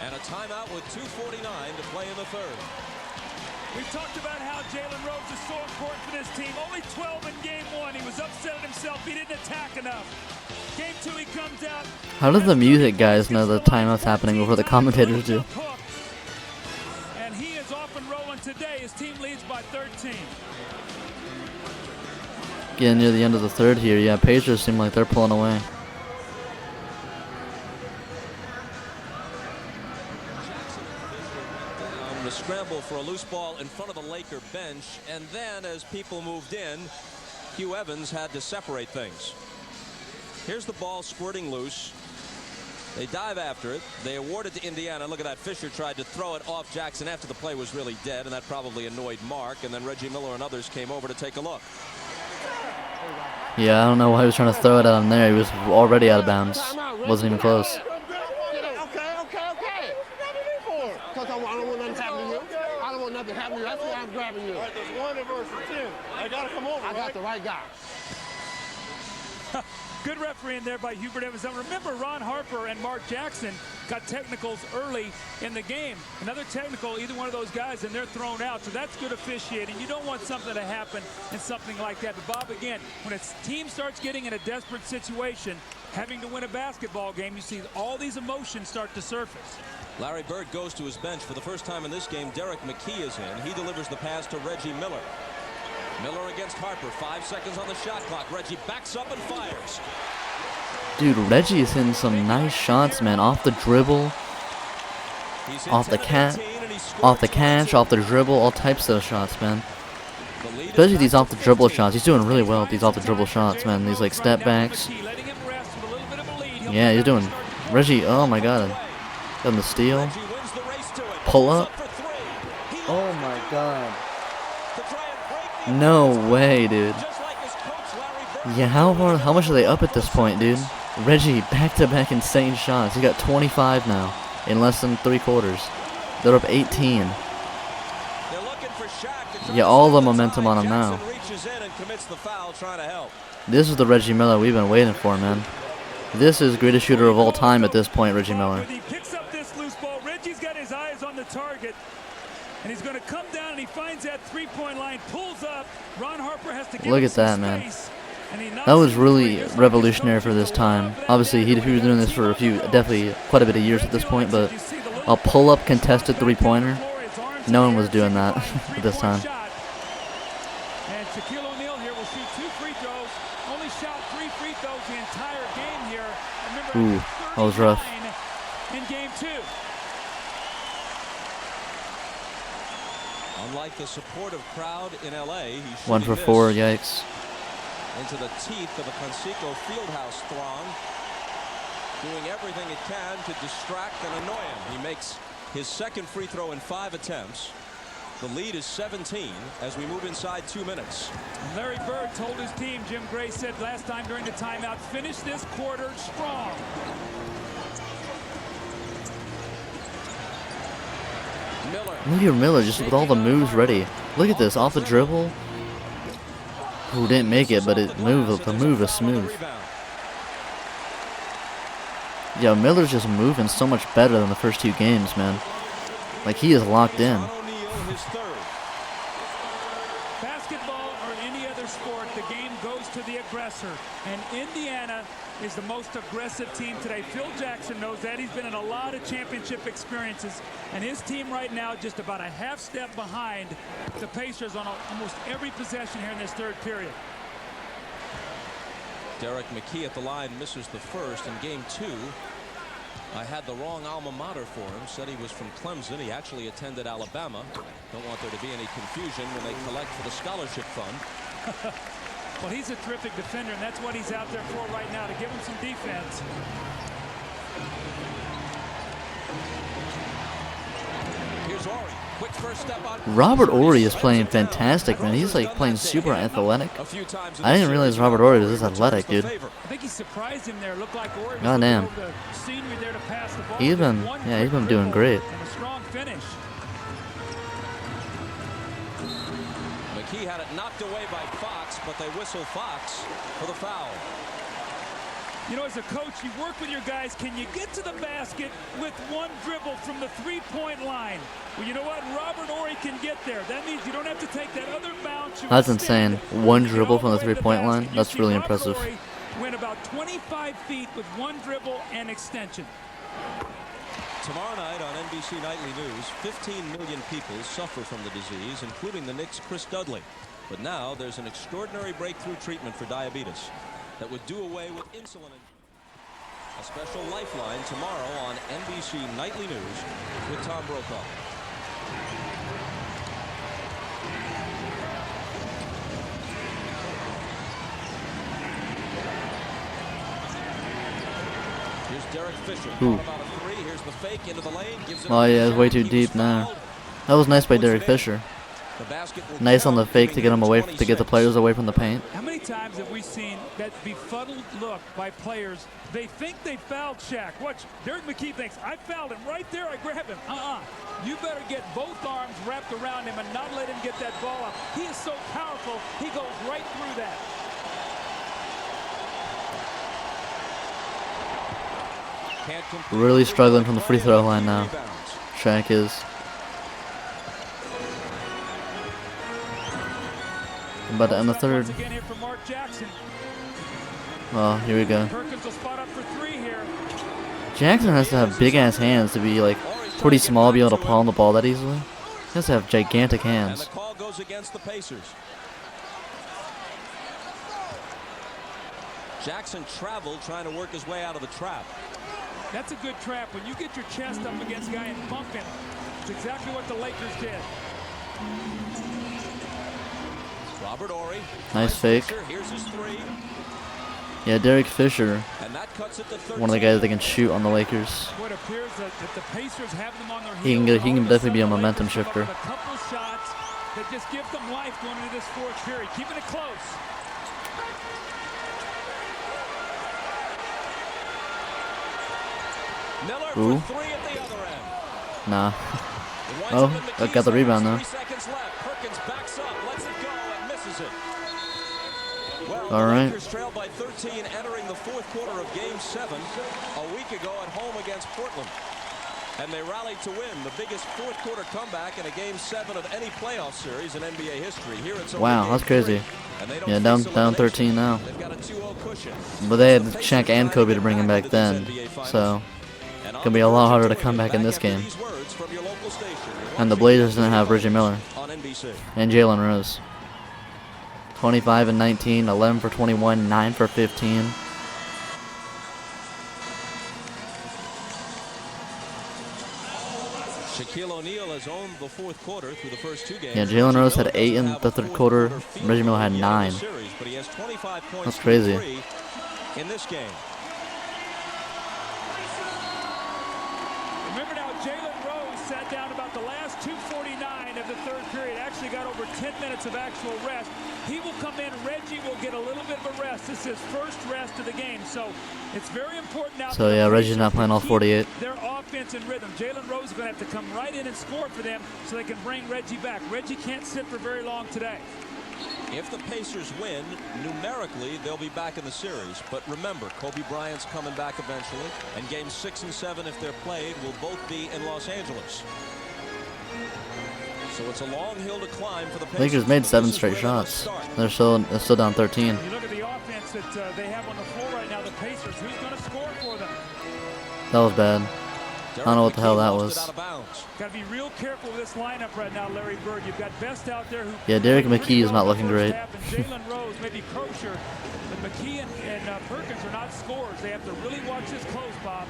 Speaker 2: And a timeout with 2:49 to play in the third.
Speaker 5: We've talked about how Jalen Rose is so important for this team. Only 12 in game 1. He was upset at himself. He didn't attack enough. Game 2, he comes out.
Speaker 1: How do the music guys know the timeout's happening before the commentators do?
Speaker 5: And he is off and rolling today. His team leads by 13.
Speaker 1: Getting near the end of the third here. Yeah, Pacers seem like they're pulling away.
Speaker 2: The scramble for a loose ball in front of the Laker bench, and then as people moved in, Hugh Evans had to separate things. Here's the ball squirting loose. They dive after it. They award it to Indiana. Look at that. Fisher tried to throw it off Jackson after the play was really dead, and that probably annoyed Mark. And then Reggie Miller and others came over to take a look.
Speaker 1: Yeah, I don't know why he was trying to throw it at him there. He was already out of bounds. Wasn't even close.
Speaker 6: Okay. Because I don't want nothing to happen to you. I don't want nothing to happen to you. That's why I'm grabbing you.
Speaker 9: All right, there's 1 versus 10. I got to come over,
Speaker 6: I got the right guy.
Speaker 5: Good refereeing there by Hubert Evans. Now remember, Ron Harper and Mark Jackson got technicals early in the game. Another technical, either one of those guys, and they're thrown out. So that's good officiating. You don't want something to happen in something like that. But Bob, again, when a team starts getting in a desperate situation, having to win a basketball game, you see all these emotions start to surface.
Speaker 2: Larry Bird goes to his bench for the first time in this game. Derek McKee is in. He delivers the pass to Reggie Miller. Miller against Harper. 5 seconds on the shot clock. Reggie backs up and fires.
Speaker 1: Dude, Reggie is hitting some nice shots, man. Off the dribble, off the catch, off the dribble, all types of shots, man. Especially these off the dribble shots. He's doing really well with these off the dribble shots, man. These like step backs. Yeah, he's doing. Reggie, oh my god. Got the steal. Pull up. Oh my god. No way, dude. Yeah, how much are they up at this point, dude? Reggie, back-to-back insane shots. He got 25 now in less than 3 quarters. They're up 18. Yeah, all the momentum on him now. This is the Reggie Miller we've been waiting for, man. This is the greatest shooter of all time at this point, Reggie Miller.
Speaker 5: He picks up this loose ball. Reggie's got his eyes on the target. And he's going to come down and he finds that three-point line, pulls up. Ron Harper has to give
Speaker 1: Look
Speaker 5: him
Speaker 1: at that,
Speaker 5: some
Speaker 1: man.
Speaker 5: space, and he knocks
Speaker 1: That was
Speaker 5: it
Speaker 1: really
Speaker 5: free.
Speaker 1: revolutionary for this time. Obviously, he was doing this for definitely quite a bit of years at this point, but a pull-up contested three-pointer, no one was doing that at this time.
Speaker 5: And Shaquille O'Neal here will shoot 2 free throws. Only shot 3 free throws the entire game here. Remember,
Speaker 1: Ooh, that was rough.
Speaker 5: in game 2.
Speaker 2: Unlike the supportive crowd in LA, he's
Speaker 1: 1 for
Speaker 2: shooting
Speaker 1: 4,
Speaker 2: this
Speaker 1: yikes.
Speaker 2: into the teeth of a Conseco Fieldhouse throng, doing everything it can to distract and annoy him. He makes his second free throw in 5 attempts. The lead is 17 as we move inside 2 minutes.
Speaker 5: Larry Bird told his team, Jim Gray said last time during the timeout, finish this quarter strong.
Speaker 2: Miller.
Speaker 1: Look at Miller, just with all the moves ready. Look at this, off the dribble. Who didn't make it, but the move is smooth. Yeah, Miller's just moving so much better than the first 2 games, man. Like, he is locked in.
Speaker 5: Basketball or any other sport, the game goes to the aggressor. And Indiana is the most aggressive team today. Phil Jackson knows that. He's been in a lot of championship experiences. And his team right now just about a half step behind the Pacers on almost every possession here in this third period.
Speaker 2: Derek McKee at the line misses the first in game 2. I had the wrong alma mater for him. Said he was from Clemson. He actually attended Alabama. Don't want there to be any confusion when they collect for the scholarship fund.
Speaker 5: Well, he's a terrific defender, and that's what he's out there for right now, to give him some defense.
Speaker 2: Here's Horry. Quick first step on.
Speaker 1: Robert Horry is playing fantastic, man. He's like playing super athletic. I didn't realize Robert Horry was this athletic, dude.
Speaker 5: I think he surprised him there. Looked like Horry was
Speaker 1: Goddamn.
Speaker 5: the scenery there to pass the ball.
Speaker 1: He's been doing great.
Speaker 5: And a strong finish.
Speaker 2: McKee had it knocked away by Fox, but they whistle Fox for the foul.
Speaker 5: You know, as a coach, you work with your guys. Can you get to the basket with one dribble from the three-point line? Well, you know what? Robert Horry can get there. That means you don't have to take that other bounce.
Speaker 1: That's insane. One dribble from the three-point line. That's really impressive.
Speaker 5: Horry went about 25 feet with one dribble and extension.
Speaker 2: Tomorrow night on NBC Nightly News, 15 million people suffer from the disease, including the Knicks' Chris Dudley. But now there's an extraordinary breakthrough treatment for diabetes that would do away with insulin. A special lifeline tomorrow on NBC Nightly News with Tom Brokaw. Here's Derek Fisher. About a three. Here's the fake into the lane. Gives it
Speaker 1: Oh yeah, it's way too deep now. That was nice by Derek Fisher. Nice on the fake to get him away, to get the players away from the paint.
Speaker 5: How many times have we seen that befuddled look by players? They think they fouled Shaq. Watch, Derek McKee thinks, I fouled him right there, I grab him. You better get both arms wrapped around him and not let him get that ball up. He is so powerful, he goes right through that.
Speaker 1: Really struggling from the free throw line now. Shaq is. About to end the third. Well, here we go. Jackson has to have big ass hands to be like pretty small, be able to palm the ball that easily. He has to have gigantic hands.
Speaker 2: And the call goes against the Pacers. Jackson traveled trying to work his way out of the trap.
Speaker 5: That's a good trap. When you get your chest up against a guy and bump him, it's exactly what the Lakers did.
Speaker 2: Robert Horry.
Speaker 1: Nice fake.
Speaker 2: Here's his three.
Speaker 1: Yeah, Derek Fisher,
Speaker 2: And that cuts it to 13.
Speaker 1: one of the guys that can shoot on the Lakers.
Speaker 5: What appears that the Pacers have them on their
Speaker 1: He can definitely be a momentum shifter.
Speaker 5: A couple shots that just give them life going into this fourth period, keeping it close.
Speaker 2: Miller
Speaker 1: Ooh.
Speaker 2: for three at the other end.
Speaker 1: Nah. Oh, I got the rebound though.
Speaker 2: 3 seconds left. Perkins backs up, lets it go, and misses it. Well,
Speaker 1: All right.
Speaker 2: the Lakers trail by 13 entering the fourth quarter of Game 7 a week ago at home against Portland. And they rallied to win the biggest fourth quarter comeback in a Game 7 of any playoff series in NBA history. Here it's
Speaker 1: Wow, that's crazy. Yeah, down 13 now.
Speaker 2: They've got a 2-0 cushion.
Speaker 1: But they had Shaq and Kobe to bring him back then, so it's gonna be a lot harder to come back in this game. And the Blazers didn't have Reggie Miller and Jalen Rose. 25 and 19, 11 for 21, 9 for 15.
Speaker 2: Shaquille O'Neal has owned the fourth quarter through the first two games.
Speaker 1: Yeah, Jalen Rose had 8 in the third quarter. Reggie Miller had 9.
Speaker 2: But he has 25 points.
Speaker 1: That's crazy.
Speaker 2: In this game.
Speaker 5: Remember now, Jalen Rose sat down about the last 2:49 of the third period. Actually got over 10 minutes of actual rest. He will come in. Reggie will get a little bit of a rest. This is his first rest of the game, so it's very important now.
Speaker 1: So yeah, Reggie's not playing all 48.
Speaker 5: Their offense and rhythm. Jalen Rose is going to have to come right in and score for them so they can bring Reggie back. Reggie can't sit for very long today.
Speaker 2: If the Pacers win, numerically, they'll be back in the series. But remember, Kobe Bryant's coming back eventually, and Games 6 and 7, if they're played, will both be in Los Angeles. So it's a long hill to climb for the Pacers.
Speaker 1: Lakers made 7 straight shots. They're still down 13.
Speaker 5: You look at the offense that they have on the floor right now, the Pacers. Who's going to score for them?
Speaker 1: That was bad. I don't know what the hell that was.
Speaker 5: Got to be real careful with this lineup right now, Larry Bird. You've got Best out there who.
Speaker 1: Yeah, Derek McKee is not looking great.
Speaker 5: Jalen Rose, maybe Crozier, but McKee and Perkins are not scorers. They have to really watch this close, Bob.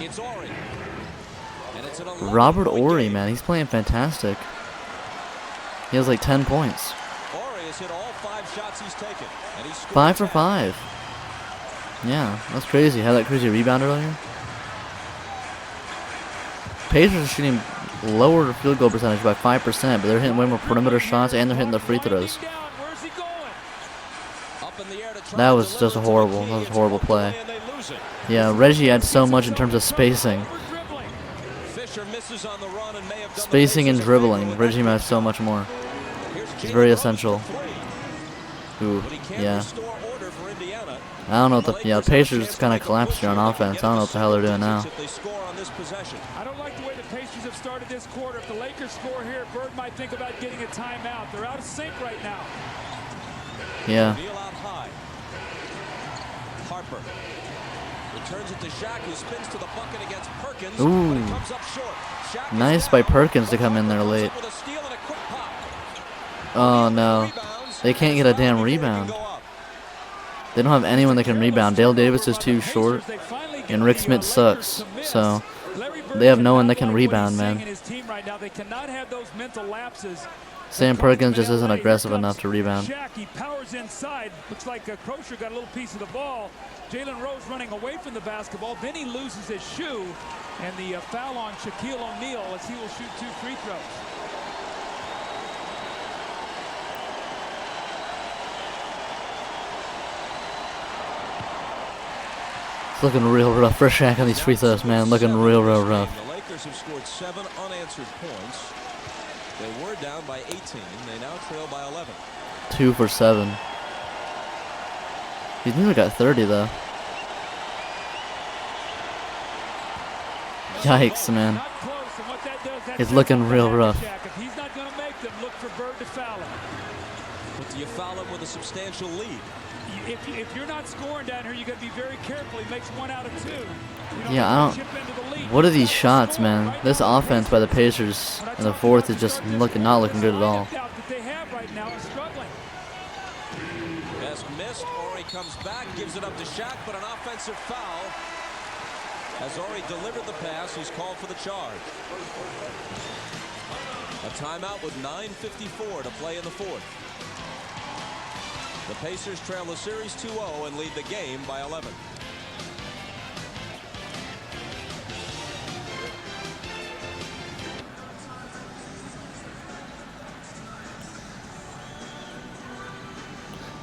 Speaker 2: It's Horry. And it's an
Speaker 1: Robert Horry, man, he's playing fantastic. He has like 10 points.
Speaker 2: Horry has hit all 5 shots he's taken, and he's
Speaker 1: 5 for 5. Yeah, that's crazy. Had that crazy rebound earlier. Pacers are shooting lower field goal percentage by 5%, but they're hitting way more perimeter shots and they're hitting the free throws. That was just a horrible play. Yeah, Reggie had so much in terms of spacing. Spacing and dribbling. Reggie has so much more. It's very essential. Ooh,
Speaker 2: But he can't
Speaker 1: yeah.
Speaker 2: restore order for Indiana.
Speaker 1: I don't know
Speaker 2: And
Speaker 1: what the Pacers kind of collapsed here on offense. I don't know what the hell they're doing now.
Speaker 2: If they score on this possession.
Speaker 5: I don't like the way the Pacers have started this quarter. If the Lakers score here, Bird might think about getting a timeout. They're out of sync right now.
Speaker 1: Yeah.
Speaker 2: O'Neal out high. Harper returns it to Shaq, who spins to the bucket against Perkins.
Speaker 1: Ooh.
Speaker 2: But it comes up short. Shaq
Speaker 1: Nice by Perkins to come in there late.
Speaker 2: with a steal and a quick pop.
Speaker 1: Oh no. They can't get a damn rebound. They don't have anyone that can rebound. Dale Davis is too short, and Rick Smith sucks. So they have no one that can rebound, man. Sam Perkins just isn't aggressive enough to rebound.
Speaker 5: He powers inside. Looks like Crocier got a little piece of the ball. Jalen Rose running away from the basketball. Then he loses his shoe, and the foul on Shaquille O'Neal as he will shoot 2 free throws.
Speaker 1: It's looking real rough for Shaq on these free throws, man. Looking real rough.
Speaker 2: The Lakers have scored 7 unanswered points. They were down by 18. They now trail by 11.
Speaker 1: 2 for 7. He's nearly got 30 though. Yikes, man. It's looking real rough.
Speaker 5: If he's not going to make them, look for Bird to foul him.
Speaker 2: But do you foul him with a substantial lead?
Speaker 5: If you're not scoring down here, you got to be very careful. He makes 1 out of 2.
Speaker 1: Yeah, I don't. What are these shots, man? This offense by the Pacers in the fourth is just not looking good at all.
Speaker 2: Best missed. Ori comes back, gives it up to Shaq, but an offensive foul. As Ori delivered the pass, he's called for the charge. A timeout with 9:54 to play in the fourth. The Pacers trail the series 2-0 and lead the game by 11.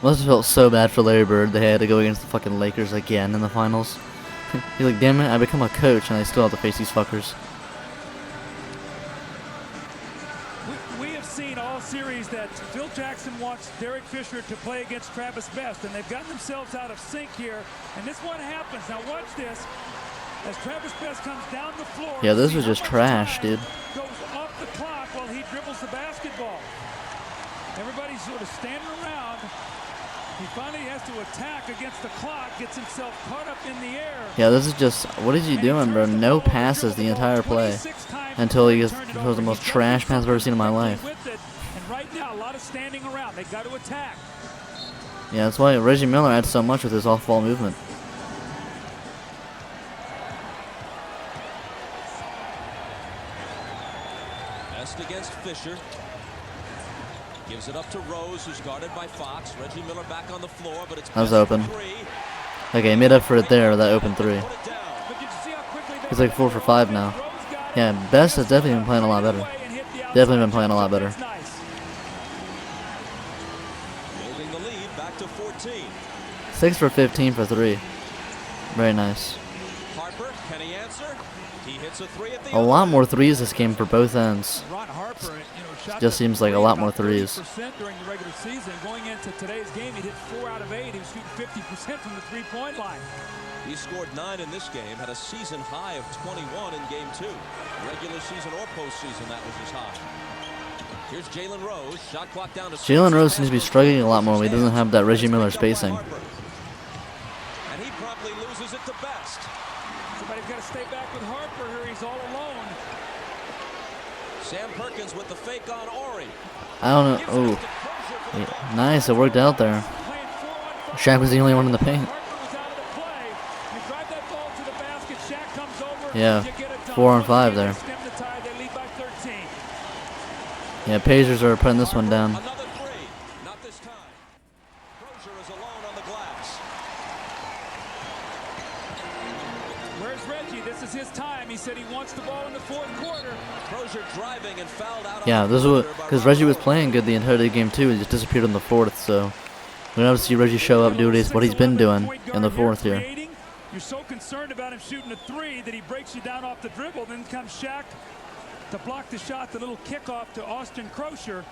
Speaker 1: Must have felt so bad for Larry Bird. They had to go against the fucking Lakers again in the finals. He's like, damn it, I become a coach and I still have to face these fuckers.
Speaker 5: We have seen all series that Phil Jackson wants Derek Fisher to play against Travis Best, and they've gotten themselves out of sync here. And this one happens. Now watch this. As Travis Best comes down the floor.
Speaker 1: Yeah, this was just trash, dude.
Speaker 5: Goes off the clock while he dribbles the basketball. Everybody's sort of standing around. He finally has to attack against the clock, gets himself caught up in the air.
Speaker 1: Yeah, this is just, what is he doing, bro? No passes the entire play until he gets the most trash pass I've ever seen in my life.
Speaker 5: And right now, a lot of standing around. They got to attack.
Speaker 1: Yeah, that's why Reggie Miller adds so much with his off-ball movement.
Speaker 2: Best against Fisher. Gives it up to Rose, who's guarded by Fox. Reggie Miller back on the floor, but it's
Speaker 1: That was open. Okay, made up for it there with that open 3. He's like 4 for 5 now. Yeah, Best has definitely been playing a lot better. Definitely been playing a lot better.
Speaker 2: Holding the lead back to 14.
Speaker 1: 6 for 15 for 3. Very nice.
Speaker 2: Harper, can he answer? He hits a 3 at the
Speaker 1: A lot more threes this game for both ends. Just seems like a lot more threes.
Speaker 5: During the regular season, going into today's game, he hit 4 out of 8. He was shooting 50% from the three-point line.
Speaker 2: He scored 9 in this game, had a season high of 21 in game 2. Regular season or postseason, that was his high. Here's Jalen Rose, shot clock down to
Speaker 1: Jalen Rose seems to be struggling a lot more when he doesn't have that Reggie Miller spacing.
Speaker 2: And he promptly loses it to Best.
Speaker 5: Somebody's got to stay back with Harper here. He's all alone.
Speaker 2: Sam Perkins with the fake on Ori.
Speaker 1: I don't know. Oh, yeah, nice. It worked out there. Shaq was the only one in the paint. Yeah, 4 on 5 there. Yeah, Pacers are putting this one down.
Speaker 2: Another 3. Not this time. Crocier is alone on the glass.
Speaker 5: Where's Reggie? This is his time. He said he wants the ball in the fourth quarter.
Speaker 2: Crocier driving and fouled out.
Speaker 1: Yeah, this was because Reggie was playing good the entire game too. He just disappeared in the fourth, so we're gonna see Reggie show up, do what he's been doing in the fourth here.
Speaker 5: You're so concerned about him shooting a 3 that he breaks you down off the dribble. Then comes Shaq to block the shot, the little kickoff to Austin Crocier.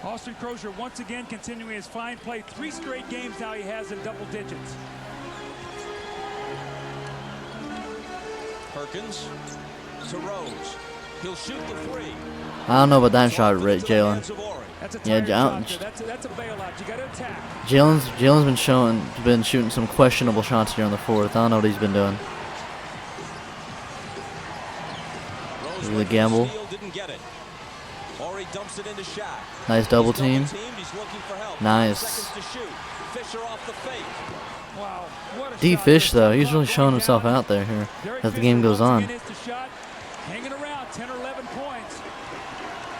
Speaker 5: Austin Crozier once again continuing his fine play. 3 straight games now he has in double digits.
Speaker 2: Perkins to Rose. He'll shoot the 3.
Speaker 1: I don't know about that shot, Jalen.
Speaker 5: That's a
Speaker 1: Yeah,
Speaker 5: tired shot, that's a bailout. You got to attack.
Speaker 1: Jalen's been shooting some questionable shots here in the 4th. I don't know what he's been doing. This is a gamble.
Speaker 2: Didn't get it. Ori dumps it into Shaq.
Speaker 1: Nice double team.
Speaker 2: He's looking for help.
Speaker 1: Nice.
Speaker 2: Seconds to shoot. Fisher off the fake.
Speaker 5: Wow, what a
Speaker 1: D
Speaker 5: shot.
Speaker 1: Fish though, he's really showing himself out there here as the game goes on.
Speaker 5: Hanging around, 10 or 11 points.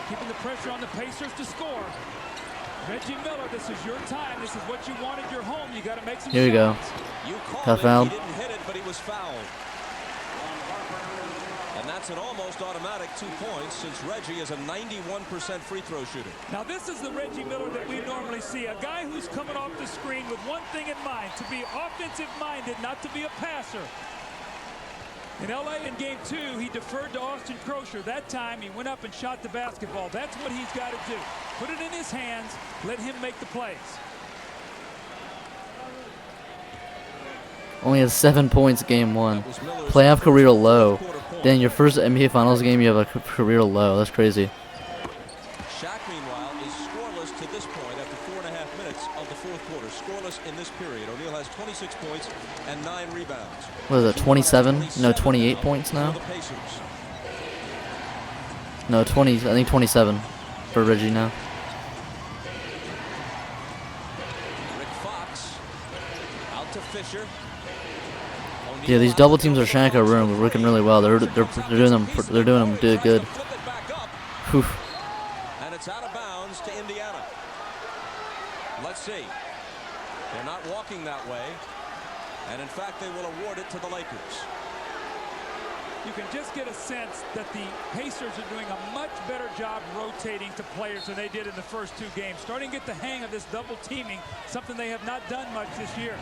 Speaker 5: Keeping the pressure on the Pacers to score. Reggie Miller, this is your time. This is what you wanted your home. You got to make some
Speaker 1: Here we go. Got fouled.
Speaker 2: He didn't hit it, but he was fouled. And that's an almost automatic 2 points since Reggie is a 91% free throw shooter.
Speaker 5: Now this is the Reggie Miller that we normally see. A guy who's coming off the screen with one thing in mind, to be offensive minded, not to be a passer. In LA in game 2, he deferred to Austin Crozier. That time he went up and shot the basketball. That's what he's got to do. Put it in his hands, let him make the plays.
Speaker 1: Only has 7 points game 1. Playoff career low. Then your first NBA Finals game, you have a career low. That's crazy.
Speaker 2: Shaq, meanwhile, is scoreless to this point after 4.5 minutes of the 4th quarter. Scoreless in this period. O'Neal has 26 points and 9 rebounds.
Speaker 1: What is it, 27? No, 28 points now? No, 20. I think 27 for Reggie now.
Speaker 2: Rick Fox out to Fisher.
Speaker 1: Yeah, these double teams are Shaq are working really well. They're doing them good. Whew.
Speaker 2: And it's out of bounds to Indiana. Let's see. They're not walking that way. And in fact, they will award it to the Lakers.
Speaker 5: You can just get a sense that the Pacers are doing a much better job rotating to players than they did in the first 2 games. Starting to get the hang of this double teaming, something they have not done much this year.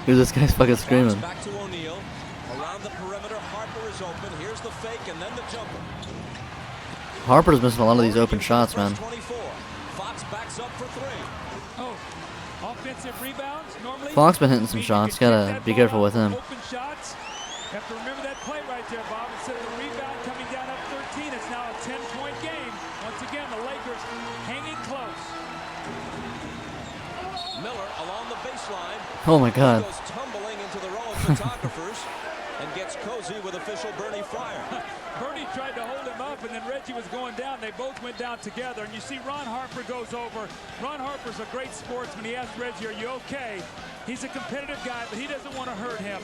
Speaker 1: Dude, this guy's fucking screaming.
Speaker 2: Back to O'Neal. Around the perimeter, Harper is open. Here's the fake and then the jumper.
Speaker 1: Harper's missing a lot of these open shots, man.
Speaker 2: 24. Fox backs up for 3.
Speaker 5: Oh, offensive rebounds. Normally,
Speaker 1: Fox been hitting some shots. Gotta be careful with him.
Speaker 5: Open shots. You have to remember that play right there, Bob. Instead of the rebound coming down up 13, it's now a 10-point game. Once again, the Lakers hanging close.
Speaker 2: Miller along the baseline.
Speaker 1: Oh my God.
Speaker 2: Goes tumbling into the row of photographers and gets cozy with official Bernie Fryer.
Speaker 5: Bernie tried to hold him up, and then Reggie was going down. They both went down together. And you see Ron Harper goes over. Ron Harper's a great sportsman. He asked Reggie, are you okay? He's a competitive guy, but he doesn't want to hurt him.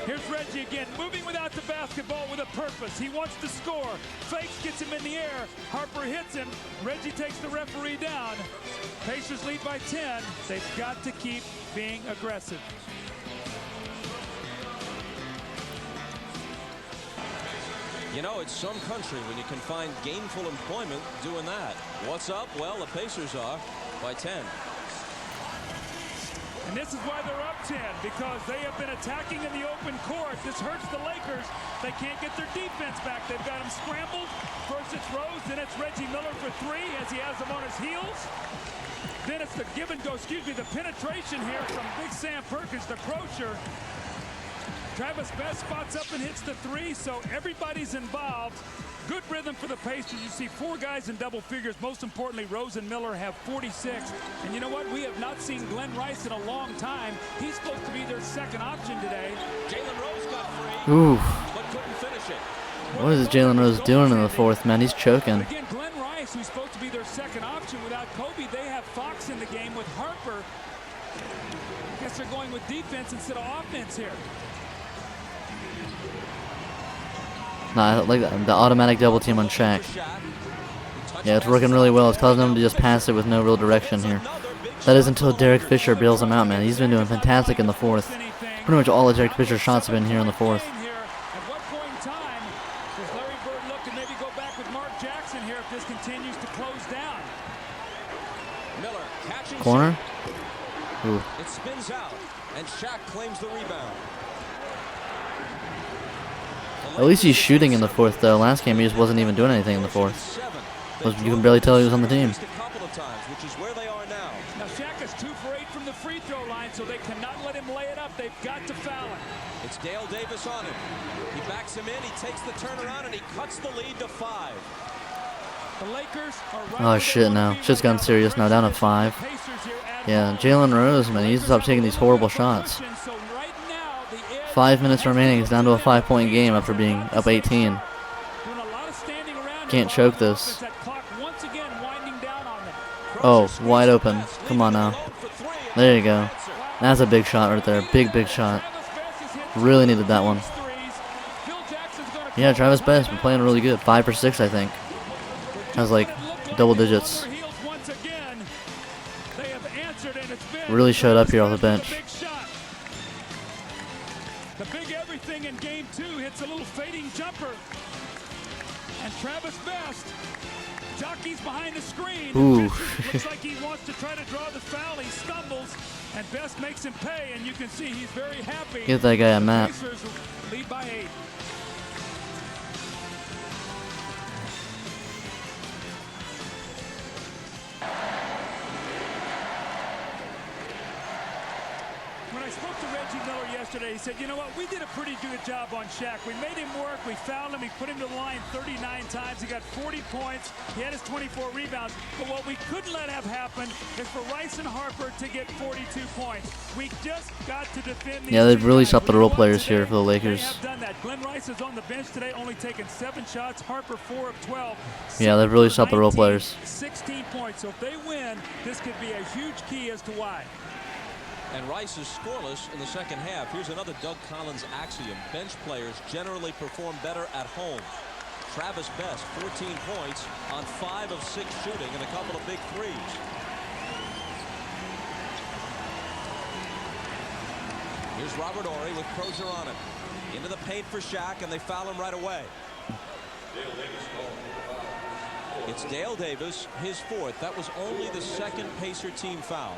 Speaker 5: Here's Reggie again, moving without the basketball with a purpose. He wants to score. Fakes, gets him in the air. Harper hits him. Reggie takes the referee down. Pacers lead by 10. They've got to keep being aggressive.
Speaker 2: You know, it's some country when you can find gainful employment doing that. What's up? Well, the Pacers are by 10.
Speaker 5: And this is why they're up 10, because they have been attacking in the open court. This hurts the Lakers. They can't get their defense back. They've got them scrambled. First it's Rose, then it's Reggie Miller for 3 as he has them on his heels. Then it's the give and go, the penetration here from Big Sam Perkins to Crozier. Travis Best spots up and hits the 3, so everybody's involved. Good rhythm for the Pacers. You see 4 guys in double figures. Most importantly, Rose and Miller have 46. And you know what? We have not seen Glenn Rice in a long time. He's supposed to be their second option today.
Speaker 2: Jalen Rose got free,
Speaker 1: Ooh.
Speaker 2: but couldn't finish it.
Speaker 1: What is Jalen Rose doing in the 4th, man? He's choking.
Speaker 5: Again, Glenn Rice, who's supposed to be their second option without Kobe, they have Fox in the game with Harper. I guess they're going with defense instead of offense here.
Speaker 1: Nah, I like the automatic double team on Shaq. Yeah, it's working really well. It's causing them to just pass it with no real direction here. That is until Derek Fisher bails him out, man. He's been doing fantastic in the 4th. Pretty much all of Derek Fisher's shots have been here in the 4th.
Speaker 5: At what point in time does Larry Bird look and maybe go back with Mark Jackson here if this continues to close down?
Speaker 2: Miller catching
Speaker 1: Corner. Ooh.
Speaker 2: It spins out, and Shaq claims the rebound.
Speaker 1: At least he's shooting in the fourth, though. Last game, he just wasn't even doing anything in the fourth. You can barely tell he was on the team.
Speaker 2: Which is where they are now.
Speaker 5: Now Shaq is 2 for 8 from the free throw line, so they cannot let him lay it up. They've got to foul him.
Speaker 2: It's Dale Davis on him. He backs him in, he takes the turnaround, and he cuts the lead to 5.
Speaker 5: The Lakers are
Speaker 1: Oh shit, now. Shit's gotten serious now, down to 5. Yeah, Jalen Rose, man, he needs to stop taking these horrible shots. 5 minutes remaining, it's down to a 5-point game after being up 18. Can't choke this. Oh, wide open. Come on now. There you go. That's a big shot right there. Big shot. Really needed that one. Yeah, Travis Best been playing really good. 5 for 6, I think. Has like double digits. Really showed up here off the bench.
Speaker 5: The big everything in game 2 hits a little fading jumper. And Travis Best jockeys behind the screen.
Speaker 1: Ooh.
Speaker 5: Looks like he wants to try to draw the foul. He stumbles, and Best makes him pay, and you can see he's very happy.
Speaker 1: Get that guy a map.
Speaker 5: Pacers lead by 8. When I spoke to Reggie Miller yesterday, he said, you know what, we did a pretty good job on Shaq. We made him work, we fouled him, we put him to the line 39 times, he got 40 points, he had his 24 rebounds, but what we couldn't let have happen is for Rice and Harper to get 42 points. We just got to defend these.
Speaker 1: Yeah, they've really stopped the role players here for the Lakers.
Speaker 5: They have done that. Glenn Rice is on the bench today, only taking 7 shots, Harper 4 of 12.
Speaker 1: Yeah, they've really stopped the role players.
Speaker 5: 16 points, so if they win, this could be a huge key as to why.
Speaker 2: And Rice is scoreless in the second half. Here's another Doug Collins axiom. Bench players generally perform better at home. Travis Best, 14 points on 5 of 6 shooting and a couple of big threes. Here's Robert Horry with Crozier on him. Into the paint for Shaq, and they foul him right away. It's Dale Davis, his 4th. That was only the 2nd Pacer team foul.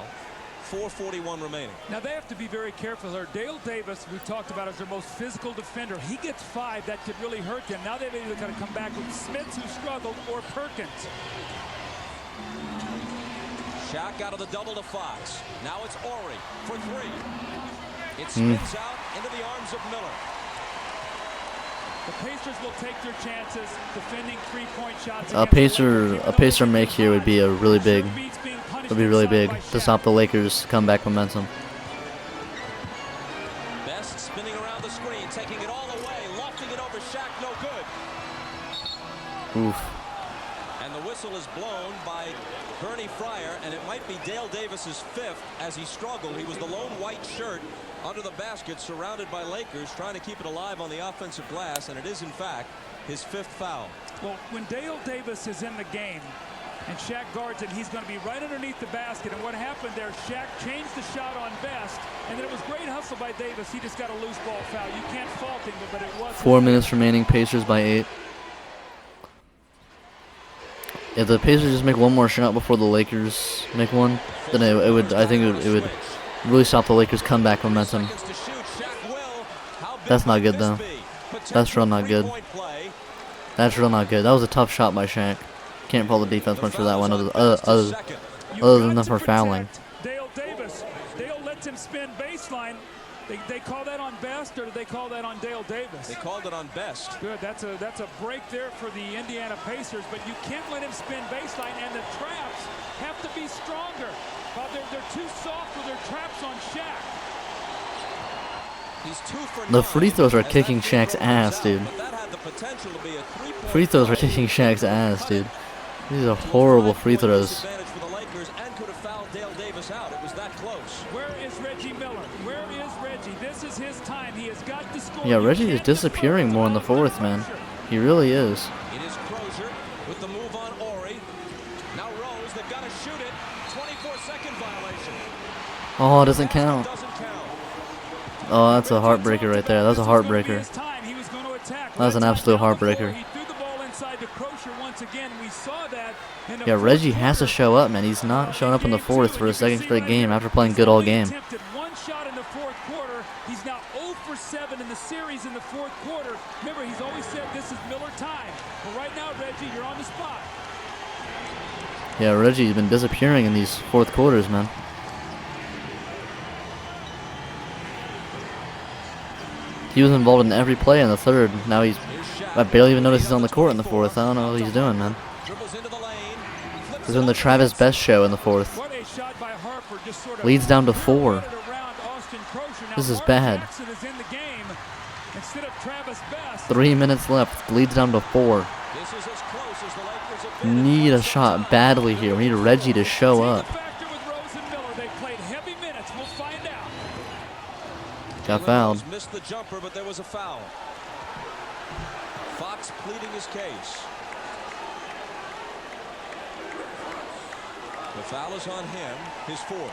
Speaker 2: 4:41 remaining.
Speaker 5: Now they have to be very careful here. Dale Davis, we've talked about, as their most physical defender. He gets 5. That could really hurt them. Now they've either got to come back with Smith, who struggled, or Perkins.
Speaker 2: Shaq out of the double to Fox. Now it's Horry for 3. It spins out into the arms of Miller.
Speaker 5: The Pacers will take their chances defending 3-point shots.
Speaker 1: A Pacer make here would be a really big. Would be really big to stop the Lakers' comeback momentum.
Speaker 2: Best spinning around the screen, taking it all away, lofting it over Shaq, no good.
Speaker 1: Oof.
Speaker 2: And the whistle is blown by Bernie Fryer, and it might be Dale Davis's 5th as he struggled. He was the lone white shirt under the basket, surrounded by Lakers, trying to keep it alive on the offensive glass, and it is, in fact, his 5th foul.
Speaker 5: Well, when Dale Davis is in the game, and Shaq guards it, he's going to be right underneath the basket. And what happened there, Shaq changed the shot on Best, and then it was great hustle by Davis. He just got a loose ball foul. You can't fault him, but it was.
Speaker 1: 4 minutes remaining, Pacers by 8. If the Pacers just make one more shot before the Lakers make one, then it would. I think it would really stop the Lakers' comeback momentum. That's not good though. That's real not good. That's real not good. That was a tough shot by Shaq. Can't fault the defense much for that one, other than for fouling.
Speaker 5: Dale Davis. Dale lets him spin baseline. They call that on Best, or do they call that on Dale Davis?
Speaker 2: They called it on Best.
Speaker 5: Good. That's a break there for the Indiana Pacers, but you can't let him spin baseline, and the traps have to be stronger. They're too soft with their traps on Shaq.
Speaker 2: He's 2 for 9.
Speaker 1: The free throws are kicking Shaq's ass, dude. Free throws are kicking Shaq's ass, dude. These are horrible free throws.
Speaker 5: Where is Reggie Miller? Where is Reggie? This is his time. He has got to score.
Speaker 1: Yeah, Reggie is disappearing more in the 4th, man. He really is.
Speaker 2: It is Crozier with the move on Horry. Now Rose, they've got to shoot it. 24-second violation.
Speaker 1: Oh, it doesn't count. Oh, that's a heartbreaker right there. That was a heartbreaker. That was an absolute heartbreaker. Yeah, Reggie has to show up, man. He's not showing up in the 4th for a 2nd straight game after playing good all game.
Speaker 5: one shot in the fourth quarter. He's now 0 for 7 in the series in the fourth quarter. Remember, he's always said this is Miller time. But right now, Reggie, you're on the spot.
Speaker 1: Yeah, Reggie's been disappearing in these fourth quarters, man. He was involved in every play in the third. Now I barely even noticed he's on the court in the fourth. I don't know what he's doing, man. He's doing the Travis Best show in the fourth. Leads down to 4. This is bad. 3 minutes left. Leads down to 4. Need a shot badly here. We need Reggie to show up. Got fouled.
Speaker 2: Missed the jumper, but there was a foul. Fox pleading his case. The foul is on him, his 4th.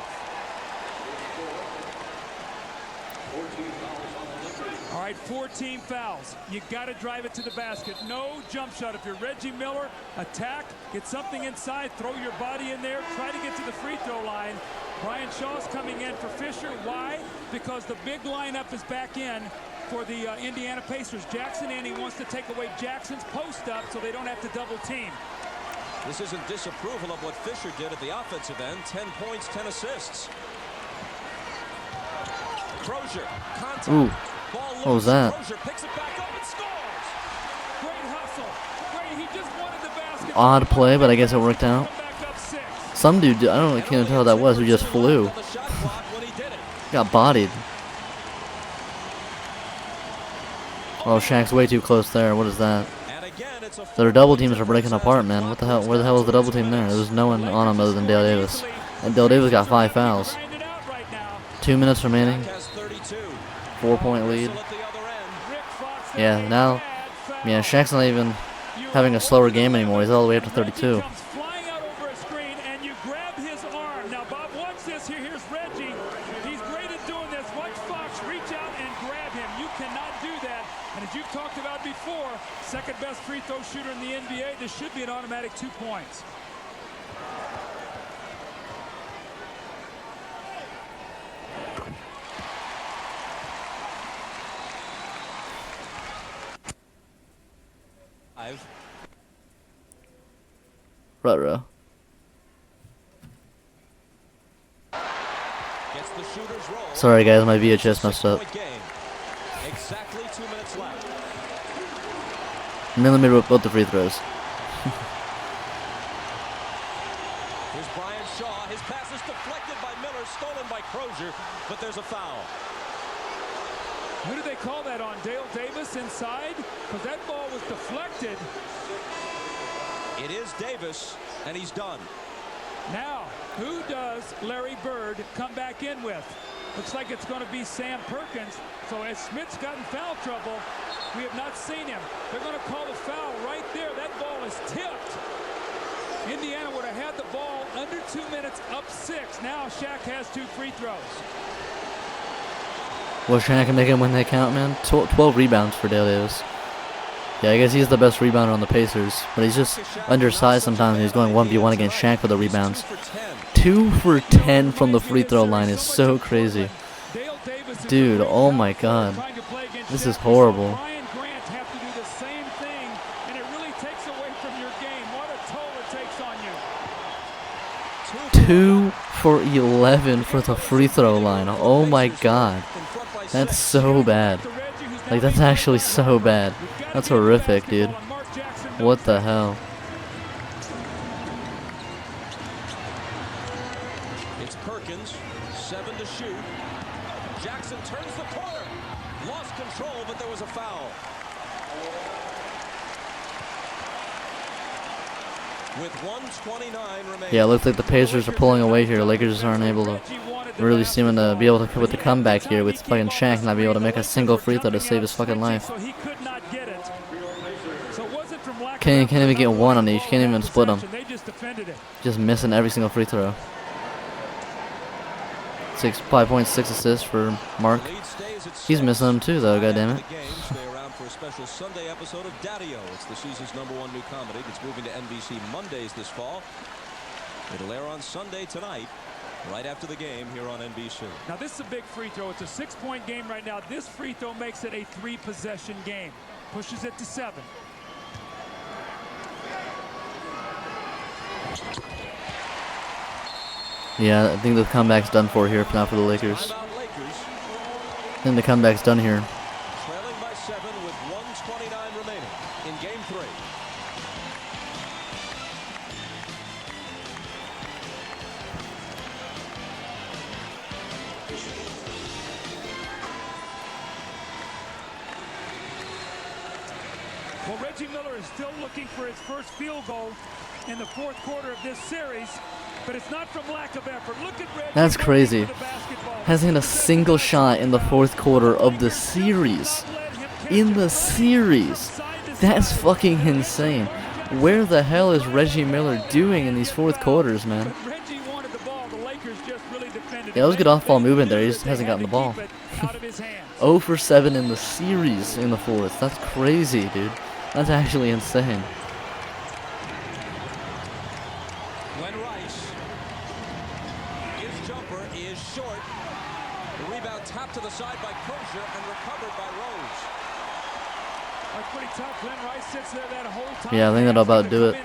Speaker 5: All right, 14 fouls. You got to drive it to the basket. No jump shot. If you're Reggie Miller, attack, get something inside, throw your body in there, try to get to the free throw line. Brian Shaw's coming in for Fisher. Why? Because the big lineup is back in for the Indiana Pacers. Jackson and he wants to take away Jackson's post up so they don't have to double team.
Speaker 2: This isn't disapproval of what Fisher did at the offensive end. 10 points, 10 assists. Crozier, contact.
Speaker 1: Ooh. What was that?
Speaker 2: Crozier picks it back up and scores.
Speaker 5: Great hustle. Great. He just wanted the basket.
Speaker 1: Odd play, but I guess it worked out. Some dude, I don't really can't tell who that was, who just flew. Got bodied. Oh, Shaq's way too close there. What is that? Their double teams are breaking apart, man. What the hell? Where the hell is the double team there? There was no one on him other than Dale Davis. And Dale Davis got 5 fouls. 2 minutes remaining. 4-point lead. Yeah, now, yeah, Shaq's not even having a slower game anymore. He's all the way up to 32.
Speaker 5: Second best free throw shooter in the NBA. This should be an automatic 2 points.
Speaker 1: Ruh-roh. Sorry guys, my VHS messed up.
Speaker 2: Exactly 2 minutes left.
Speaker 1: Millimeter with both the free throws.
Speaker 2: Here's Brian Shaw. His pass is deflected by Miller, stolen by Crozier, but there's a foul.
Speaker 5: Who do they call that on? Dale Davis inside? Because that ball was deflected.
Speaker 2: It is Davis, and he's done.
Speaker 5: Now, who does Larry Bird come back in with? Looks like it's going to be Sam Perkins. So as Smith's gotten foul trouble, we have not seen him. They're going to call a foul right there. That ball is tipped. Indiana would have had the ball under 2 minutes, up 6. Now Shaq has 2 free throws.
Speaker 1: Well, Shaq can make it when they count, man. 12 rebounds for Dale Davis. Yeah, I guess he's the best rebounder on the Pacers, but he's just undersized sometimes. He's going 1v1 against Shaq for the rebounds. 2 for 10 from the free throw line is so crazy. Dude, oh my god. This is horrible. 2 for 11 for the free throw line. Oh my god. That's so bad. Like, that's actually so bad. That's horrific, dude. What the hell?
Speaker 2: It's Perkins, 7 to shoot. Jackson turns the corner. Lost control, but there was a foul. With 1:29 remaining.
Speaker 1: Yeah, it looks like the Pacers are pulling away here. Lakers aren't able to really seeming to be able to come with the comeback here with fucking Shaq not be able to make a single free throw to save his fucking life. Can't even get one on each. Can't even split them. Just missing every single free throw. 5.6 assists for Mark. He's missing them too, though. Goddammit.
Speaker 2: For a special Sunday episode of Daddy-O. It's the season's #1 new comedy. It's moving to NBC Mondays this fall. It'll air on Sunday tonight. right after the game here on NBC.
Speaker 5: Now this is a big free throw. It's a 6-point game right now. This free throw makes it a 3-possession game. Pushes it to 7.
Speaker 1: Yeah, I think the comeback's done for here, if not for the Lakers. I think the comeback's done here.
Speaker 2: Trailing by 7 with 1:29 remaining in Game 3.
Speaker 5: Well, Reggie Miller is still looking for his first field goal in the 4th quarter of this series, but it's not from lack of effort. Look at Reggie.
Speaker 1: That's crazy. Hasn't hit a single shot in the 4th quarter of the series. In the series. That's fucking insane. Where the hell is Reggie Miller doing in these 4th quarters, man? Yeah, that was good off-ball movement there. He just hasn't gotten the ball. 0 for 7 in the series in the 4th. That's crazy, dude. That's actually insane.
Speaker 2: To the side by Crozier and recovered by Rose.
Speaker 5: That's pretty tough. Glenn Rice sits there that whole time.
Speaker 1: Yeah, I think that'll about do it.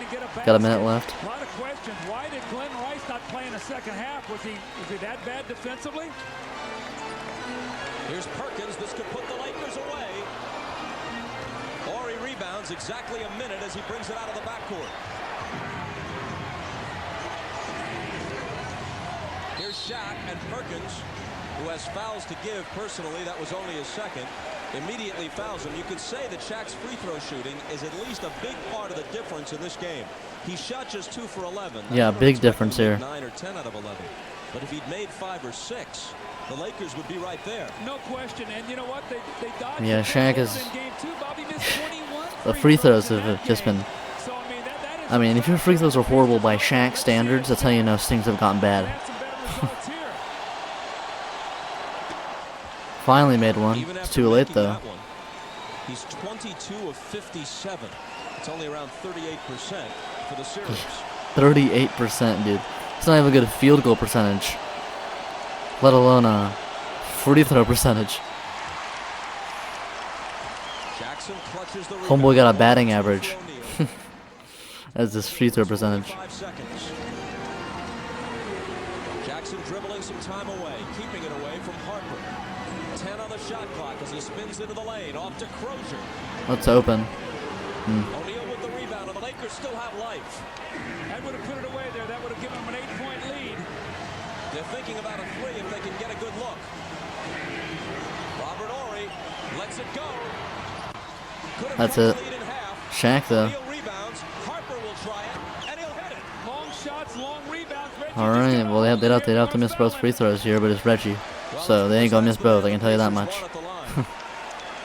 Speaker 1: Got a minute left.
Speaker 5: A lot of questions. Why did Glenn Rice not play in the second half? Was he that bad defensively?
Speaker 2: Here's Perkins. This could put the Lakers away. Horry rebounds exactly a minute as he brings it out of the backcourt. Here's Shaq and Perkins, who has fouls to give personally. That was only his second. Immediately fouls him. You could say that Shaq's free throw shooting is at least a big part of the difference in this game. He shot just 2 for 11.
Speaker 1: Yeah, big difference here.
Speaker 2: 9 or 10 out of 11. But if he'd made 5 or 6, the Lakers would be right there.
Speaker 5: No question. And you know what? They dodged.
Speaker 1: Yeah, Shaq is.
Speaker 5: In game 2, Bobby missed 21
Speaker 1: The free throws have just been. I mean, if your free throws are horrible by Shaq standards, that's how you know things have gotten bad. Finally made one. It's too late though.
Speaker 2: He's 22 of 57. It's only around 38% for the series.
Speaker 1: 38%, dude. It's not even a good field goal percentage, let alone a free throw percentage.
Speaker 2: Jackson clutches the
Speaker 1: Homeboy got a batting average as this free throw percentage.
Speaker 2: Jackson dribbling some time away, keeping it away from Harper. 10 on the shot clock as he spins into the lane, off to Crozier.
Speaker 1: Let's open.
Speaker 2: O'Neal with the rebound, and the Lakers still have life.
Speaker 5: That would have put it away there. That would have given them an 8-point lead.
Speaker 2: They're thinking about a 3 if they can get a good look. Robert Horry lets it go.
Speaker 1: That's it. Shaq though.
Speaker 2: Rebounds. Harper will try it, and he'll hit it.
Speaker 5: Long shots, long rebounds.
Speaker 1: All right. Well, they'd have to miss both free throws here, but it's Reggie, so they ain't gonna miss both. I can tell you that much.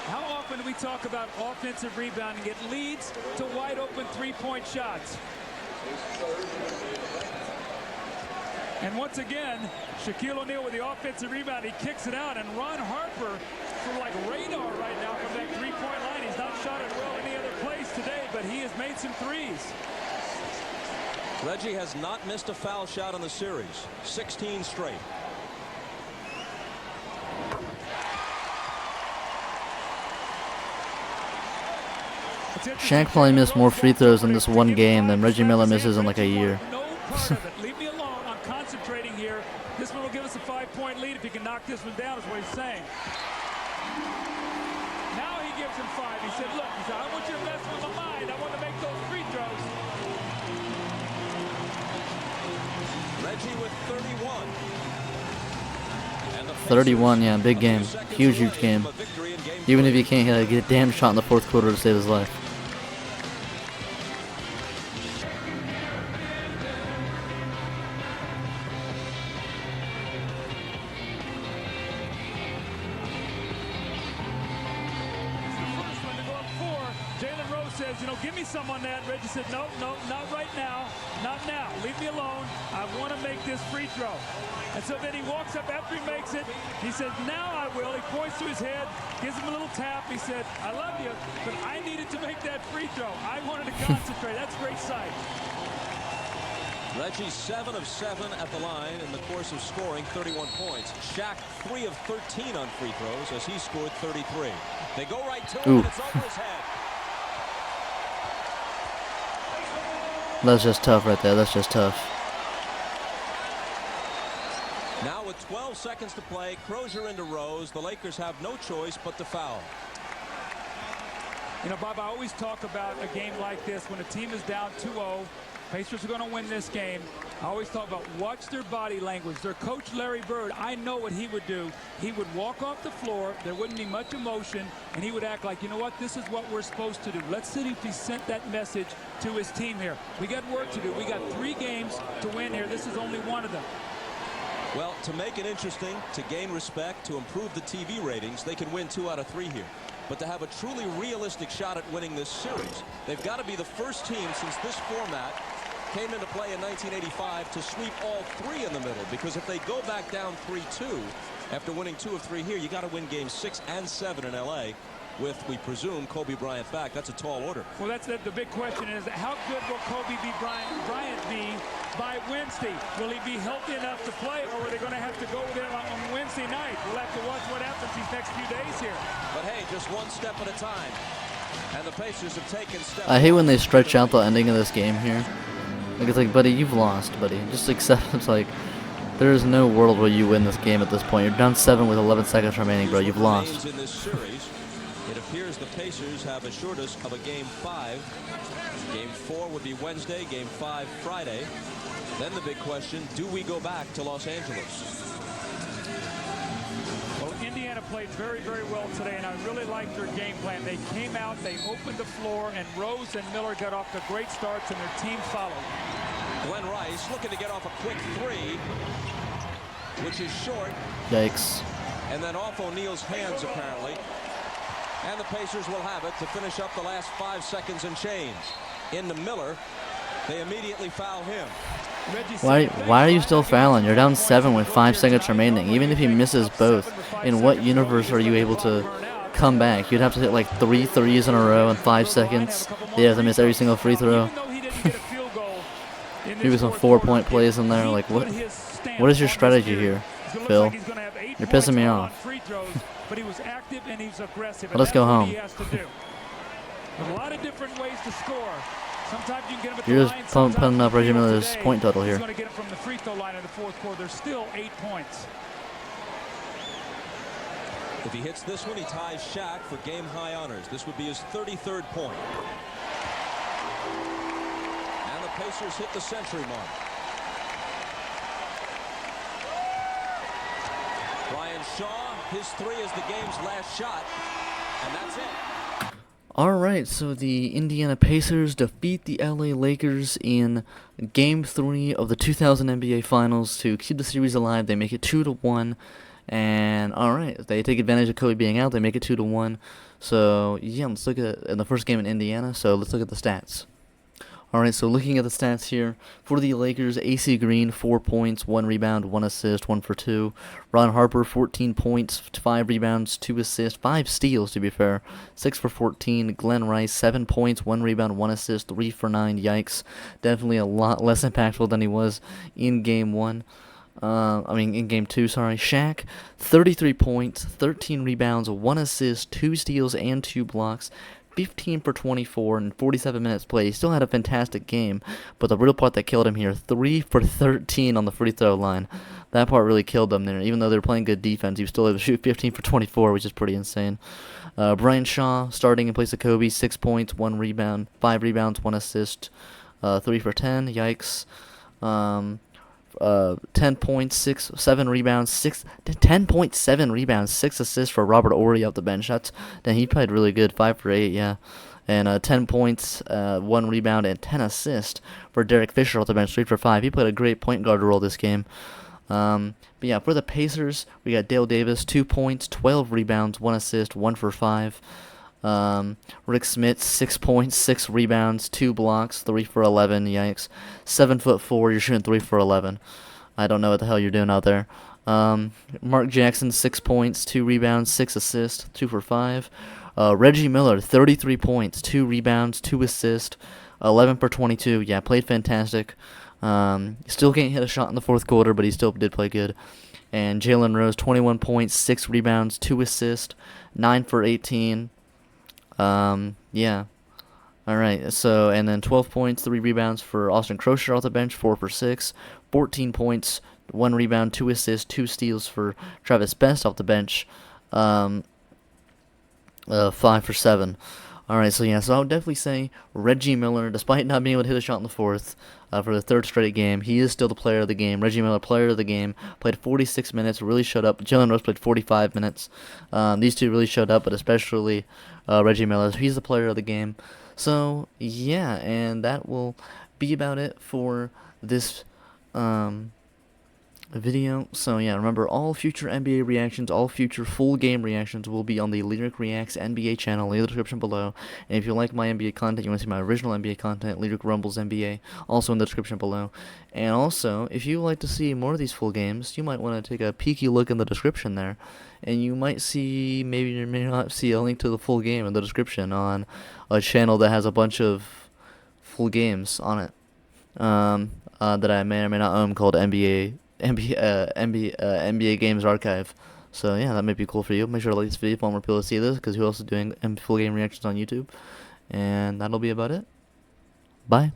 Speaker 5: How often do we talk about offensive rebounding? It leads to wide open 3-point shots. And once again, Shaquille O'Neal with the offensive rebound. He kicks it out, and Ron Harper for like radar right now from that 3-point line. He's not shot it well any other place today, but he has made some threes.
Speaker 2: Reggie has not missed a foul shot in the series. 16 straight.
Speaker 1: Shaq probably missed more free throws in this one game than Reggie Miller misses in like a year.
Speaker 5: No part of it. Leave me alone. I'm concentrating here. This one will give us a 5-point lead if he can knock this one down, is what he's saying. Now he gives him 5. He said, look, he said, I want you to mess with my mind. I want to make those free throws.
Speaker 2: Reggie with 31.
Speaker 1: 31, yeah, big game. Huge game. Even if he can't hit a damn shot in the 4th quarter to save his life.
Speaker 5: Jalen Rose says, you know, give me some on that. Reggie said, no, not right now. Not now. Leave me alone. I want to make this free throw. And so then he walks up after he makes it. He says, now I will. He points to his head, gives him a little tap. He said, I love you, but I needed to make that free throw. I wanted to concentrate. That's a great sight.
Speaker 2: Reggie 7 of 7 at the line in the course of scoring 31 points. Shaq 3 of 13 on free throws as he scored 33. They go right to him, and it's over his head.
Speaker 1: That's just tough right there. That's just tough.
Speaker 2: Now with 12 seconds to play, Crozier into Rose. The Lakers have no choice but to foul.
Speaker 5: You know, Bob, I always talk about a game like this when a team is down 2-0. Pacers are going to win this game. I always talk about watch their body language. Their coach, Larry Bird, I know what he would do. He would walk off the floor. There wouldn't be much emotion, and he would act like, you know what, this is what we're supposed to do. Let's see if he sent that message to his team here. We got work to do. We got 3 games to win here. This is only one of them.
Speaker 2: Well, to make it interesting, to gain respect, to improve the TV ratings, they can win 2 out of 3 here. But to have a truly realistic shot at winning this series, they've got to be the first team since this format came into play in 1985 to sweep all 3 in the middle, because if they go back down 3-2 after winning 2 of 3 here, you got to win games 6 and 7 in LA with, we presume, Kobe Bryant back. That's a tall order.
Speaker 5: Well, that's the big question is how good will Kobe Bryant be by Wednesday? Will he be healthy enough to play, or are they going to have to go there on Wednesday night? We'll have to watch what happens these next few days here.
Speaker 2: But hey, just one step at a time. And the Pacers have taken steps.
Speaker 1: I hate when they stretch out the ending of this game here. Like, it's like, buddy, you've lost, buddy. Just accept. It's like, there is no world where you win this game at this point. You're down 7 with 11 seconds remaining, bro. You've lost.
Speaker 2: In this series, it appears the Pacers have assured us of a Game 5. Game 4 would be Wednesday, Game 5 Friday. Then the big question, do we go back to Los Angeles?
Speaker 5: Well, Indiana played very, very well today, and I really liked their game plan. They came out, they opened the floor, and Rose and Miller got off to great starts, and their team followed.
Speaker 2: Glenn Rice looking to get off a quick 3, which is short.
Speaker 1: Yikes.
Speaker 2: And then off O'Neal's hands, apparently. And the Pacers will have it to finish up the last 5 seconds and change. Into Miller. They immediately foul him.
Speaker 1: Why are you still fouling? You're down 7 with 5 seconds remaining. Even if he misses both, in what universe are you able to come back? You'd have to hit like 3 threes in a row in 5 seconds. You have to miss every single free throw. Maybe some 4-point plays in there. Like, what is your strategy here, Phil? You're pissing me off. Let's go home.
Speaker 5: A lot of different ways to score. Sometimes you can get him at the
Speaker 1: You're
Speaker 5: line,
Speaker 1: just pumping up Reggie Miller's point total here.
Speaker 5: He's going to get it from the free throw line in the 4th quarter. There's still 8 points.
Speaker 2: If he hits this one, he ties Shaq for game-high honors. This would be his 33rd point. And the Pacers hit the century mark. Brian Shaw, his 3 is the game's last shot, and that's it.
Speaker 1: Alright, so the Indiana Pacers defeat the LA Lakers in Game 3 of the 2000 NBA Finals to keep the series alive. They make it 2-1, and alright, they take advantage of Kobe being out. They make it 2-1. So yeah, let's look at in the first game in Indiana. So let's look at the stats. Alright, so looking at the stats here, for the Lakers, AC Green, 4 points, 1 rebound, 1 assist, 1 for 2. Ron Harper, 14 points, 5 rebounds, 2 assists, 5 steals to be fair, 6 for 14. Glenn Rice, 7 points, 1 rebound, 1 assist, 3 for 9. Yikes. Definitely a lot less impactful than he was in Game 1. In Game 2, sorry. Shaq, 33 points, 13 rebounds, 1 assist, 2 steals, and 2 blocks. 15 for 24 and 47 minutes played. He still had a fantastic game, but the real part that killed him here, 3 for 13 on the free throw line. That part really killed them there. Even though they were playing good defense, he was still able to shoot 15 for 24, which is pretty insane. Brian Shaw, starting in place of Kobe, 6 points, 1 rebound, 5 rebounds, 1 assist, 3 for 10. Yikes. 10 points, 7 rebounds, 10.7 rebounds, 6 assists for Robert Horry off the bench. He played really good, 5 for 8, yeah. And 10 points, 1 rebound, and 10 assists for Derek Fisher off the bench, 3 for 5. He played a great point guard role this game. But yeah, for the Pacers, we got Dale Davis, 2 points, 12 rebounds, 1 assist, 1 for 5. Rick Smith, 6 points, 6 rebounds, 2 blocks, 3 for 11. Yikes. 7'4", you're shooting 3 for 11. I don't know what the hell you're doing out there. Mark Jackson, 6 points, 2 rebounds, 6 assists, 2 for 5. Reggie Miller, 33 points, 2 rebounds, 2 assists, 11 for 22. Yeah, played fantastic. Still can't hit a shot in the fourth quarter, but he still did play good. And Jalen Rose, 21 points, 6 rebounds, 2 assists, 9 for 18. Yeah. All right. So, and then 12 points, 3 rebounds for Austin Crochet off the bench, 4 for 6. 14 points, 1 rebound, 2 assists, 2 steals for Travis Best off the bench. 5 for 7. All right, so yeah, so I would definitely say Reggie Miller, despite not being able to hit a shot in the fourth for the third straight game, he is still the player of the game. Reggie Miller, player of the game, played 46 minutes, really showed up. Jalen Rose played 45 minutes. These two really showed up, but especially Reggie Miller. He's the player of the game. So yeah, and that will be about it for this video. So yeah, remember, all future NBA reactions, all future full game reactions will be on the Lyric Reacts NBA channel in the description below. And if you like my NBA content, you want to see my original NBA content, Lyric Rumbles NBA, also in the description below. And also, if you would like to see more of these full games, you might want to take a peeky look in the description there, and you might see, maybe you may not see, a link to the full game in the description on a channel that has a bunch of full games on it that I may or may not own, called NBA Games Archive. So yeah, that might be cool for you. Make sure to like this video if you want more people to see this, because who else is doing full game reactions on YouTube? And that'll be about it. Bye.